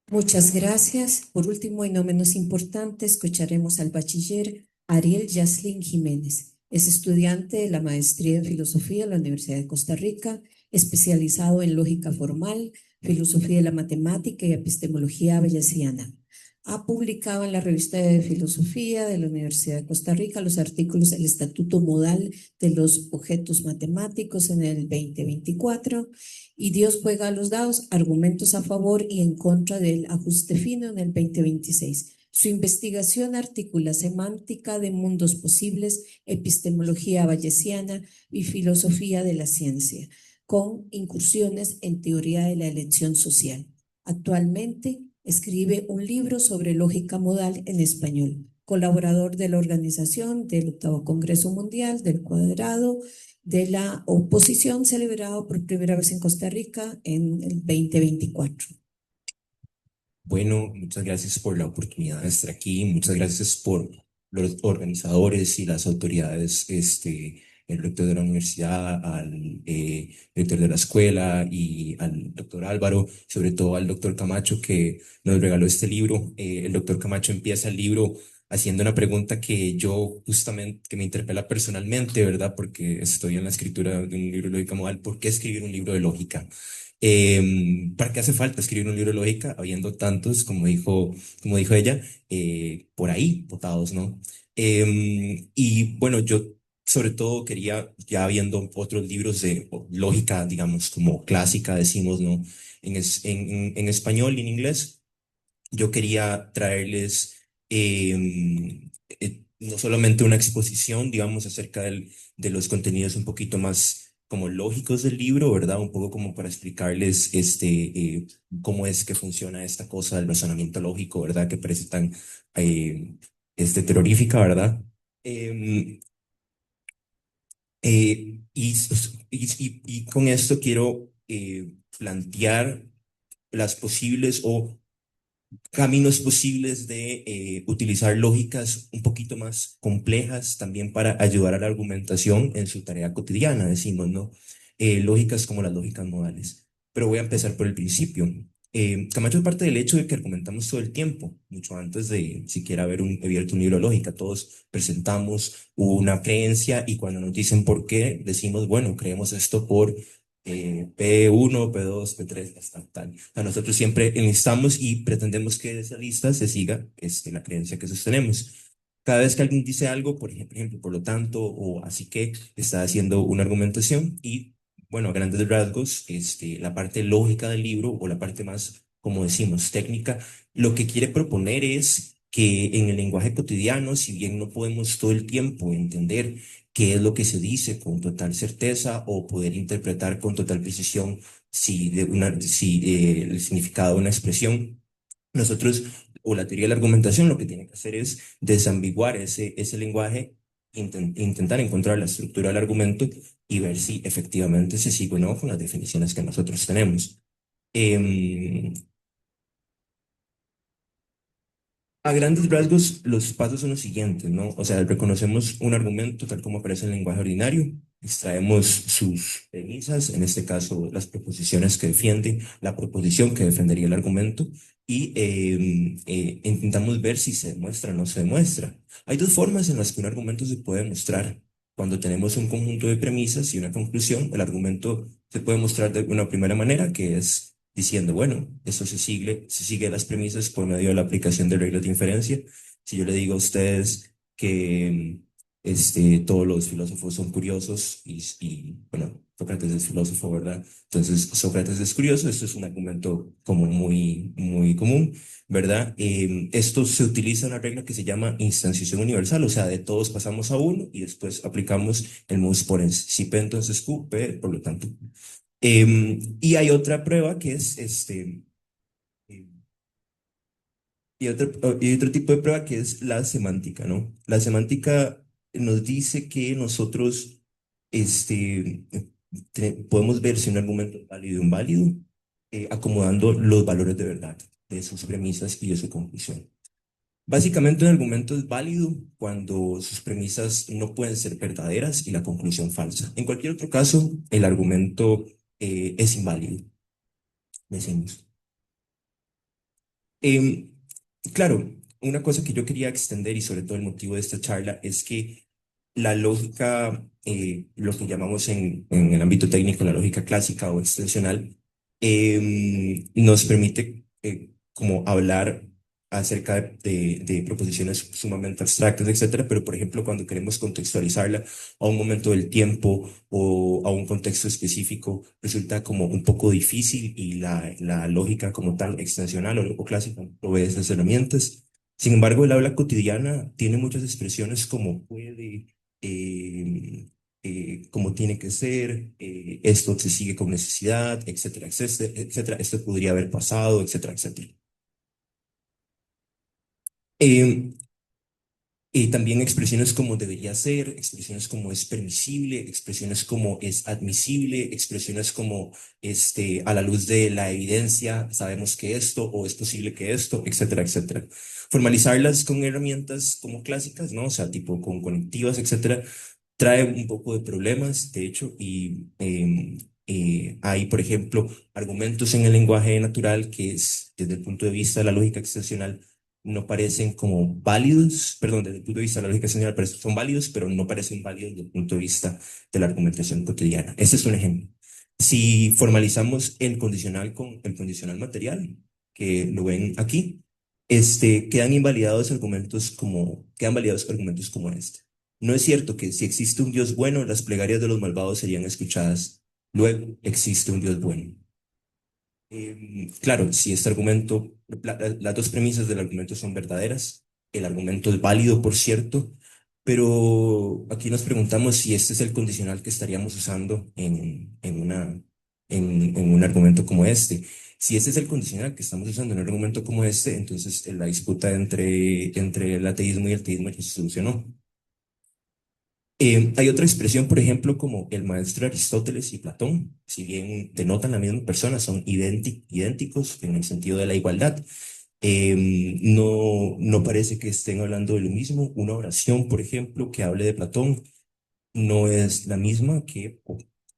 Muchas gracias. Por último y no menos importante, escucharemos al bachiller Ariel Yaslin Jiménez. Es estudiante de la maestría en filosofía en la Universidad de Costa Rica, especializado en lógica formal, filosofía de la matemática y epistemología bayesiana. Ha publicado en la revista de filosofía de la Universidad de Costa Rica los artículos El Estatuto Modal de los Objetos Matemáticos en el 2024 y Dios juega a los dados, argumentos a favor y en contra del ajuste fino en el 2026. Su investigación articula semántica de mundos posibles, epistemología bayesiana y filosofía de la ciencia, con incursiones en teoría de la elección social. Actualmente escribe un libro sobre lógica modal en español, colaborador de la organización del 8º Congreso Mundial del Cuadrado de la Oposición, celebrado por primera vez en Costa Rica en el 2024. Bueno, muchas gracias por la oportunidad de estar aquí. Muchas gracias por los organizadores y las autoridades, el rector de la universidad, al rector de la escuela y al doctor Álvaro, sobre todo al doctor Camacho que nos regaló este libro. El doctor Camacho empieza el libro haciendo una pregunta que yo justamente, que me interpela personalmente, ¿verdad? Porque estoy en la escritura de un libro de lógica modal. ¿Por qué escribir un libro de lógica? ¿Para qué hace falta escribir un libro de lógica habiendo tantos, como dijo ella, por ahí botados, ¿no? Y bueno, yo sobre todo quería, ya viendo otros libros de lógica, digamos, como clásica, decimos, ¿no? En español y en inglés, yo quería traerles no solamente una exposición, digamos, acerca de los contenidos un poquito más como lógicos del libro, ¿verdad? Un poco como para explicarles cómo es que funciona esta cosa del razonamiento lógico, ¿verdad? Que parece tan terrorífica, ¿verdad? Y con esto quiero plantear las posibles o caminos posibles de utilizar lógicas un poquito más complejas también para ayudar a la argumentación en su tarea cotidiana, decimos, ¿no? Lógicas como las lógicas modales. Pero voy a empezar por el principio. Camacho es parte del hecho de que argumentamos todo el tiempo, mucho antes de siquiera haber abierto un libro de lógica. Todos presentamos una creencia y cuando nos dicen por qué, decimos, bueno, creemos esto por P1, P2, P3, hasta tal. O sea, nosotros siempre enlistamos y pretendemos que de esa lista se siga la creencia que sostenemos. Cada vez que alguien dice algo, por ejemplo, por lo tanto, o así que, está haciendo una argumentación y, bueno, a grandes rasgos, la parte lógica del libro o la parte más, como decimos, técnica, lo que quiere proponer es que en el lenguaje cotidiano, si bien no podemos todo el tiempo entender qué es lo que se dice con total certeza o poder interpretar con total precisión si el significado de una expresión, nosotros, o la teoría de la argumentación, lo que tiene que hacer es desambiguar ese lenguaje, intentar encontrar la estructura del argumento y ver si efectivamente se sigue o no con las definiciones que nosotros tenemos. A grandes rasgos, los pasos son los siguientes, ¿no? O sea, reconocemos un argumento tal como aparece en el lenguaje ordinario, extraemos sus premisas, en este caso las proposiciones que defiende, la proposición que defendería el argumento, y intentamos ver si se demuestra o no se demuestra. Hay dos formas en las que un argumento se puede demostrar. Cuando tenemos un conjunto de premisas y una conclusión, el argumento se puede mostrar de una primera manera, que es diciendo, bueno, eso se sigue las premisas por medio de la aplicación de reglas de inferencia. Si yo le digo a ustedes que todos los filósofos son curiosos bueno, Sócrates es filósofo, ¿verdad? Entonces, Sócrates es curioso, esto es un argumento como muy común, ¿verdad? Esto se utiliza una regla que se llama instanciación universal, o sea, de todos pasamos a uno y después aplicamos el mus ponens. Si P entonces Q, P, por lo tanto. Y hay otra prueba que es eh, y otro tipo de prueba que es la semántica, ¿no? La semántica nos dice que nosotros podemos ver si un argumento es válido o inválido, acomodando los valores de verdad de sus premisas y de su conclusión. Básicamente, un argumento es válido cuando sus premisas no pueden ser verdaderas y la conclusión falsa. En cualquier otro caso, el argumento es inválido, decimos. Claro, una cosa que yo quería extender y sobre todo el motivo de esta charla es que la lógica, lo que llamamos en el ámbito técnico la lógica clásica o extensional, nos permite como hablar acerca de proposiciones sumamente abstractas, etcétera, pero por ejemplo cuando queremos contextualizarla a un momento del tiempo o a un contexto específico, resulta como un poco difícil y la lógica como tal extensional o clásica no provee esas herramientas. Sin embargo, el habla cotidiana tiene muchas expresiones como puede, como tiene que ser, esto se sigue con necesidad, etcétera, etcétera, etcétera, esto podría haber pasado, etcétera, etcétera. Eh, y también expresiones como debería ser, expresiones como es permisible, expresiones como es admisible, expresiones como a la luz de la evidencia sabemos que esto o es posible que esto, etcétera, etcétera. Formalizarlas con herramientas como clásicas, ¿no? O sea, tipo con conectivas, etcétera, trae un poco de problemas, de hecho, y hay, por ejemplo, argumentos en el lenguaje natural que es, desde el punto de vista de la lógica extensional, no parecen como válidos, perdón, desde el punto de vista de la lógica extensional son válidos, pero no parecen válidos desde el punto de vista de la argumentación cotidiana. Este es un ejemplo. Si formalizamos el condicional con el condicional material, que lo ven aquí, quedan validados argumentos como este. No es cierto que si existe un Dios bueno, las plegarias de los malvados serían escuchadas. Luego existe un Dios bueno. Claro, si este argumento, las dos premisas del argumento son verdaderas, el argumento es válido, por cierto, pero aquí nos preguntamos si este es el condicional que estaríamos usando en un argumento como este. Si este es el condicional que estamos usando en un argumento como este, entonces la disputa entre el ateísmo y el teísmo ya se solucionó. Hay otra expresión, por ejemplo, como el maestro Aristóteles y Platón, si bien denotan la misma persona, son idénticos en el sentido de la igualdad. No parece que estén hablando de lo mismo. Una oración, por ejemplo, que hable de Platón, no es la misma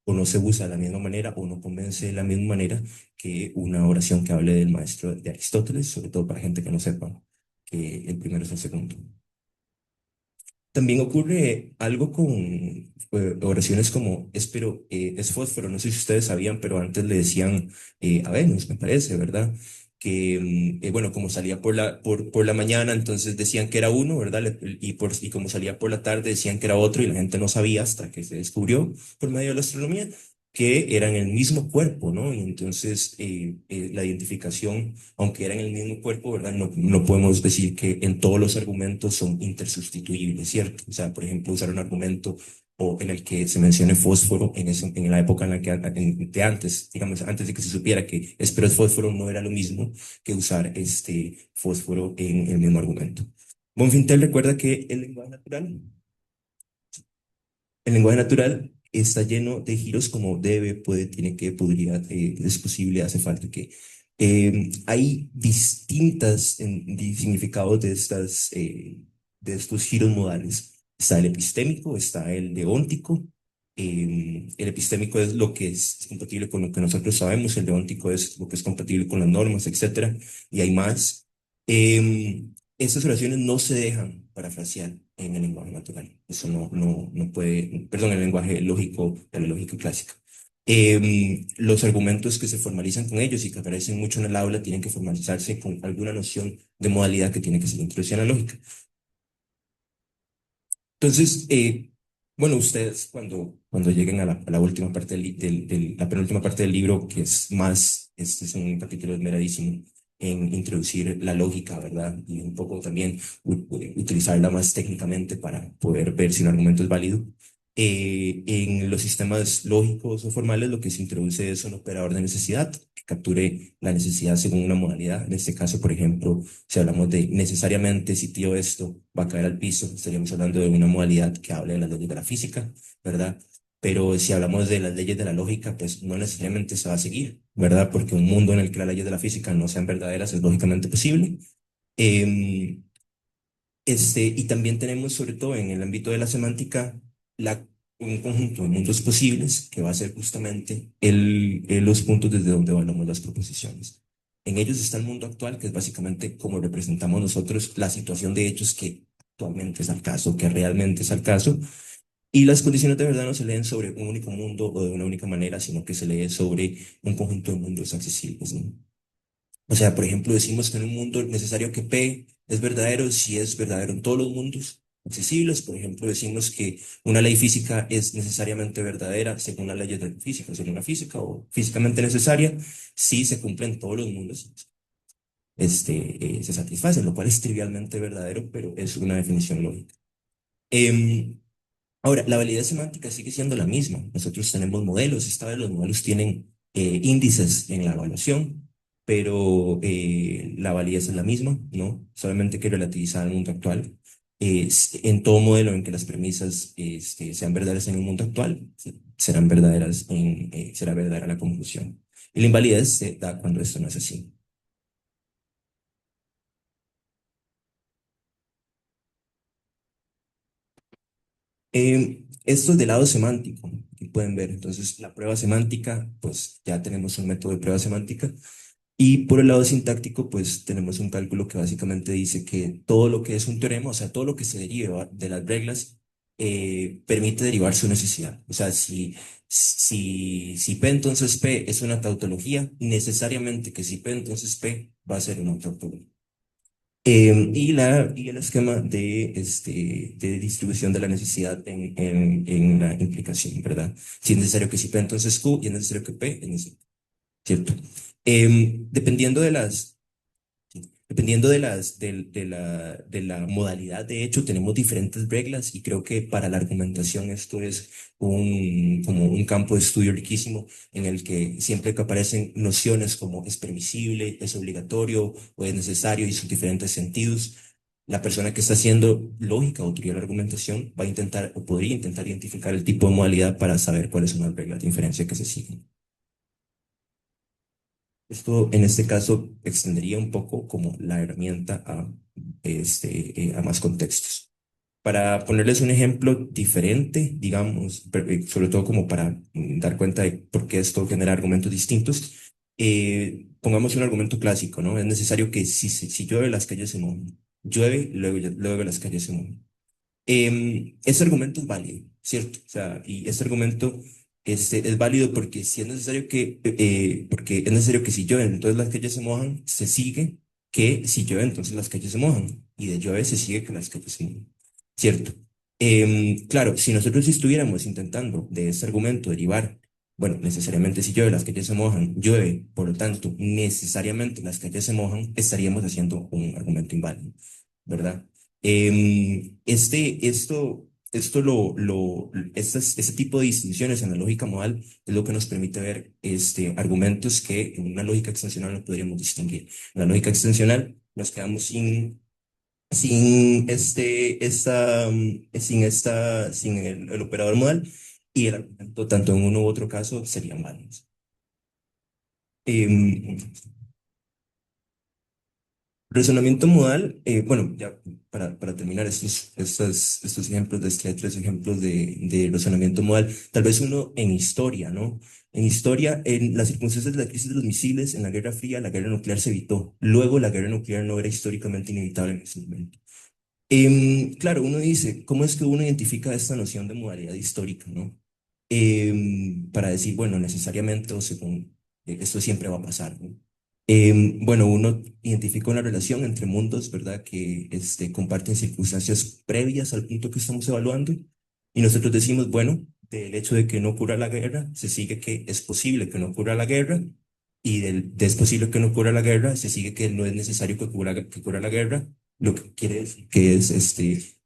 o no se usa de la misma manera, o no convence de la misma manera que una oración que hable del maestro de Aristóteles, sobre todo para gente que no sepa que el primero es el segundo. También ocurre algo con oraciones como es fósforo, no sé si ustedes sabían, pero antes le decían a Venus, me parece, ¿verdad? Que, bueno, como salía por la mañana, entonces decían que era uno, ¿verdad? Y como salía por la tarde, decían que era otro, y la gente no sabía hasta que se descubrió por medio de la astronomía que eran el mismo cuerpo, ¿no? Y entonces la identificación, aunque eran el mismo cuerpo, ¿verdad? No podemos decir que en todos los argumentos son intersustituibles, ¿cierto? O sea, por ejemplo, usar un argumento o en el que se mencione fósforo en la época en la que de antes, digamos, antes de que se supiera que espero es fósforo, no era lo mismo que usar fósforo en el mismo argumento. Bonfintel recuerda que el lenguaje natural está lleno de giros como debe, puede, tiene que, podría, es posible, hace falta que. Hay distintas significados de estos giros modales. Está el epistémico, está el deóntico. El epistémico es lo que es compatible con lo que nosotros sabemos, el deóntico es lo que es compatible con las normas, etcétera, y hay más. Estas oraciones no se dejan parafrasear en el lenguaje natural. Eso no puede, perdón, en el lenguaje lógico, de la lógica clásica. Los argumentos que se formalizan con ellos y que aparecen mucho en el aula tienen que formalizarse con alguna noción de modalidad que tiene que ser introducida en la lógica. Entonces, bueno, ustedes cuando lleguen a la última parte la penúltima parte del libro, que es más, este es un capítulo esmeradísimo en introducir la lógica, ¿verdad? Y un poco también utilizarla más técnicamente para poder ver si un argumento es válido. En los sistemas lógicos o formales lo que se introduce es un operador de necesidad que capture la necesidad según una modalidad. En este caso, por ejemplo, si hablamos de necesariamente si tío esto va a caer al piso, estaríamos hablando de una modalidad que hable de las leyes de la física, ¿verdad? Pero si hablamos de las leyes de la lógica, pues no necesariamente se va a seguir, ¿verdad? Porque un mundo en el que las leyes de la física no sean verdaderas es lógicamente posible. Y también tenemos, sobre todo en el ámbito de la semántica, un conjunto de mundos posibles que va a ser justamente los puntos desde donde evaluamos las proposiciones. En ellos está el mundo actual, que es básicamente como representamos nosotros la situación de hechos que actualmente es al caso, que realmente es al caso, y las condiciones de verdad no se leen sobre un único mundo o de una única manera, sino que se lee sobre un conjunto de mundos accesibles, ¿no? O sea, por ejemplo, decimos que en un mundo es necesario que P es verdadero si es verdadero en todos los mundos accesibles. Por ejemplo, decimos que una ley física es necesariamente verdadera según las leyes de física, según la física, o físicamente necesaria si se cumplen todos los mundos. Se satisface, lo cual es trivialmente verdadero, pero es una definición lógica. Ahora, la validez semántica sigue siendo la misma. Nosotros tenemos modelos, esta vez los modelos tienen índices en la evaluación, pero la validez es la misma, ¿no? Solamente que relativizada al mundo actual. En todo modelo en que las premisas sean verdaderas en el mundo actual, serán verdaderas será verdadera la conclusión. Y la invalidez se da cuando esto no es así. Esto es del lado semántico, que pueden ver. Entonces, la prueba semántica, pues ya tenemos un método de prueba semántica. Y por el lado sintáctico, pues tenemos un cálculo que básicamente dice que todo lo que es un teorema, o sea, todo lo que se deriva de las reglas, permite derivar su necesidad. O sea, si P entonces P es una tautología, necesariamente que si P entonces P va a ser una tautología. Y el esquema de distribución de la necesidad en la implicación, ¿verdad? Si es necesario que si P, entonces Q, y es necesario que P, es necesario, ¿cierto? Dependiendo de la modalidad, de hecho, tenemos diferentes reglas y creo que para la argumentación esto es como un campo de estudio riquísimo en el que siempre que aparecen nociones como es permisible, es obligatorio o es necesario y sus diferentes sentidos, la persona que está haciendo lógica o teoría de la argumentación va a intentar o podría intentar identificar el tipo de modalidad para saber cuáles son las reglas de inferencia que se siguen. Esto en este caso extendería un poco como la herramienta a más contextos. Para ponerles un ejemplo diferente, digamos, sobre todo como para dar cuenta de por qué esto genera argumentos distintos, pongamos un argumento clásico, ¿no? Es necesario que si llueve las calles se mojan. Llueve, luego las calles se mojan. Este argumento es válido, ¿cierto? O sea, y este argumento es válido porque si es necesario porque es necesario que si llueve, entonces las calles se mojan, se sigue que si llueve, entonces las calles se mojan. Y de llueve se sigue que las calles se mojan, ¿cierto? Claro, si nosotros estuviéramos intentando de este argumento derivar, bueno, necesariamente si llueve, las calles se mojan, llueve, por lo tanto, necesariamente las calles se mojan, estaríamos haciendo un argumento inválido, ¿verdad? Este tipo de distinciones en la lógica modal es lo que nos permite ver argumentos que en una lógica extensional no podríamos distinguir. En la lógica extensional nos quedamos sin el operador modal y el argumento tanto en uno u otro caso serían válidos. Razonamiento modal, bueno, ya para terminar estos ejemplos, les trae tres ejemplos de razonamiento modal. Tal vez uno en historia, ¿no? En historia, en las circunstancias de la crisis de los misiles, en la Guerra Fría, la guerra nuclear se evitó. Luego, la guerra nuclear no era históricamente inevitable en ese momento. Claro, uno dice, ¿cómo es que uno identifica esta noción de modalidad histórica, ¿no? Para decir, bueno, necesariamente o según esto siempre va a pasar, ¿no? Bueno, uno identifica una relación entre mundos, ¿verdad? Que comparten circunstancias previas al punto que estamos evaluando. Y nosotros decimos, bueno, del hecho de que no ocurra la guerra, se sigue que es posible que no ocurra la guerra. Y de es posible que no ocurra la guerra, se sigue que no es necesario que ocurra la guerra, lo que quiere decir que es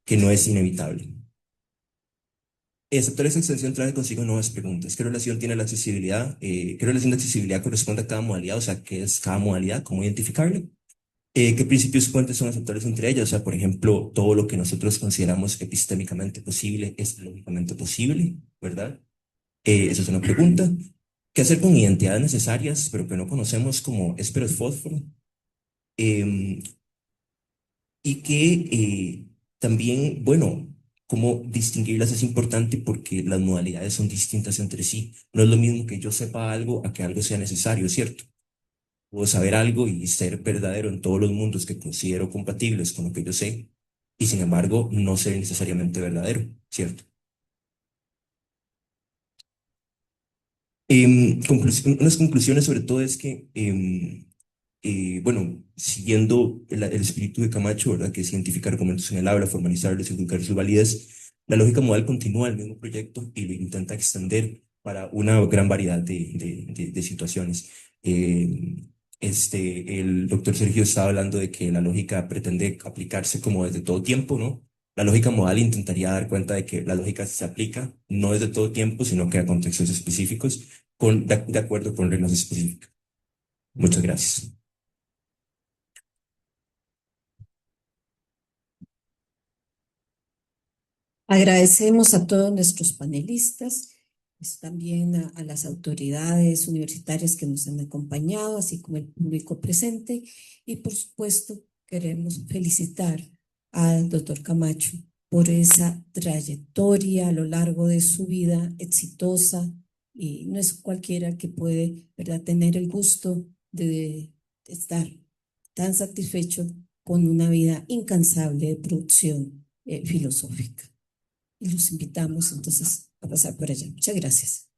que no es inevitable. Aceptar esa extensión trae consigo nuevas preguntas. ¿Qué relación tiene la accesibilidad? ¿Qué relación de accesibilidad corresponde a cada modalidad? O sea, ¿qué es cada modalidad? ¿Cómo identificarla? ¿Qué principios puentes son aceptables entre ellas? O sea, por ejemplo, todo lo que nosotros consideramos epistémicamente posible es lógicamente posible, ¿verdad? Esa es una pregunta. ¿Qué hacer con identidades necesarias, pero que no conocemos como éspero fósforo? Em, y que también, bueno, cómo distinguirlas es importante porque las modalidades son distintas entre sí. No es lo mismo que yo sepa algo a que algo sea necesario, ¿cierto? Puedo saber algo y ser verdadero en todos los mundos que considero compatibles con lo que yo sé, y sin embargo no ser necesariamente verdadero, ¿cierto? Unas conclusiones sobre todo es que, bueno, siguiendo el espíritu de Camacho, ¿verdad? Que es identificar argumentos en el habla, formalizarlos y educar su validez, la lógica modal continúa el mismo proyecto y lo intenta extender para una gran variedad de situaciones. El doctor Sergio estaba hablando de que la lógica pretende aplicarse como desde todo tiempo, ¿no? La lógica modal intentaría dar cuenta de que la lógica se aplica no desde todo tiempo, sino que a contextos específicos de acuerdo con reglas específicas. Muchas gracias. Agradecemos a todos nuestros panelistas, pues también a las autoridades universitarias que nos han acompañado, así como el público presente. Y por supuesto, queremos felicitar al doctor Camacho por esa trayectoria a lo largo de su vida exitosa. Y no es cualquiera que puede, ¿verdad?, tener el gusto de estar tan satisfecho con una vida incansable de producción filosófica. Y los invitamos entonces a pasar por allá. Muchas gracias.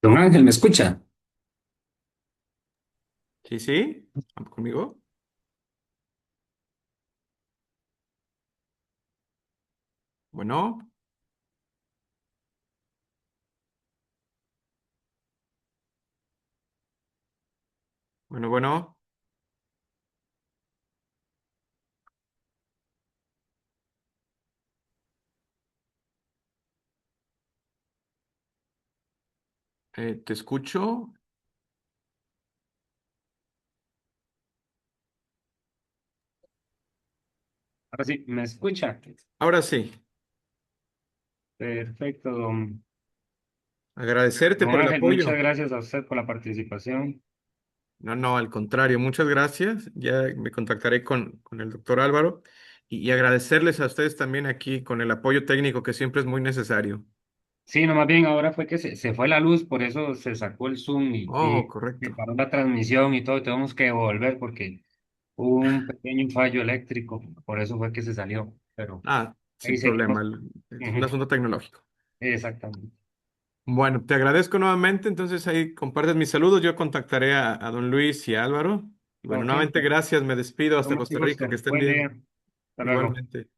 Don Ángel, ¿me escucha? Sí, sí, conmigo. Bueno, bueno. Te escucho. Ahora sí, ¿me escucha? Ahora sí, Perfecto, don agradecerte por el Ángel, muchas apoyo. gracias a usted por la participación. No, al contrario, muchas gracias. Ya me contactaré con el doctor Álvaro y agradecerles a ustedes también aquí con el apoyo técnico que siempre es muy necesario. Sí, no, más bien ahora fue que se fue la luz, por eso se sacó el Zoom Oh, y se correcto. paró la transmisión y todo, y tuvimos que volver porque hubo un pequeño fallo eléctrico, por eso fue que se salió, pero Ah, ahí sin problema. seguimos. Es un Ujú, asunto tecnológico. exactamente. Bueno, te agradezco nuevamente. Entonces ahí compartes mis saludos. Yo contactaré a don Luis y a Álvaro. Y bueno, Ok, nuevamente gracias. Me despido con hasta mucho Costa Rica. Que gusto. estén Buen día. bien. Hasta luego. Igualmente.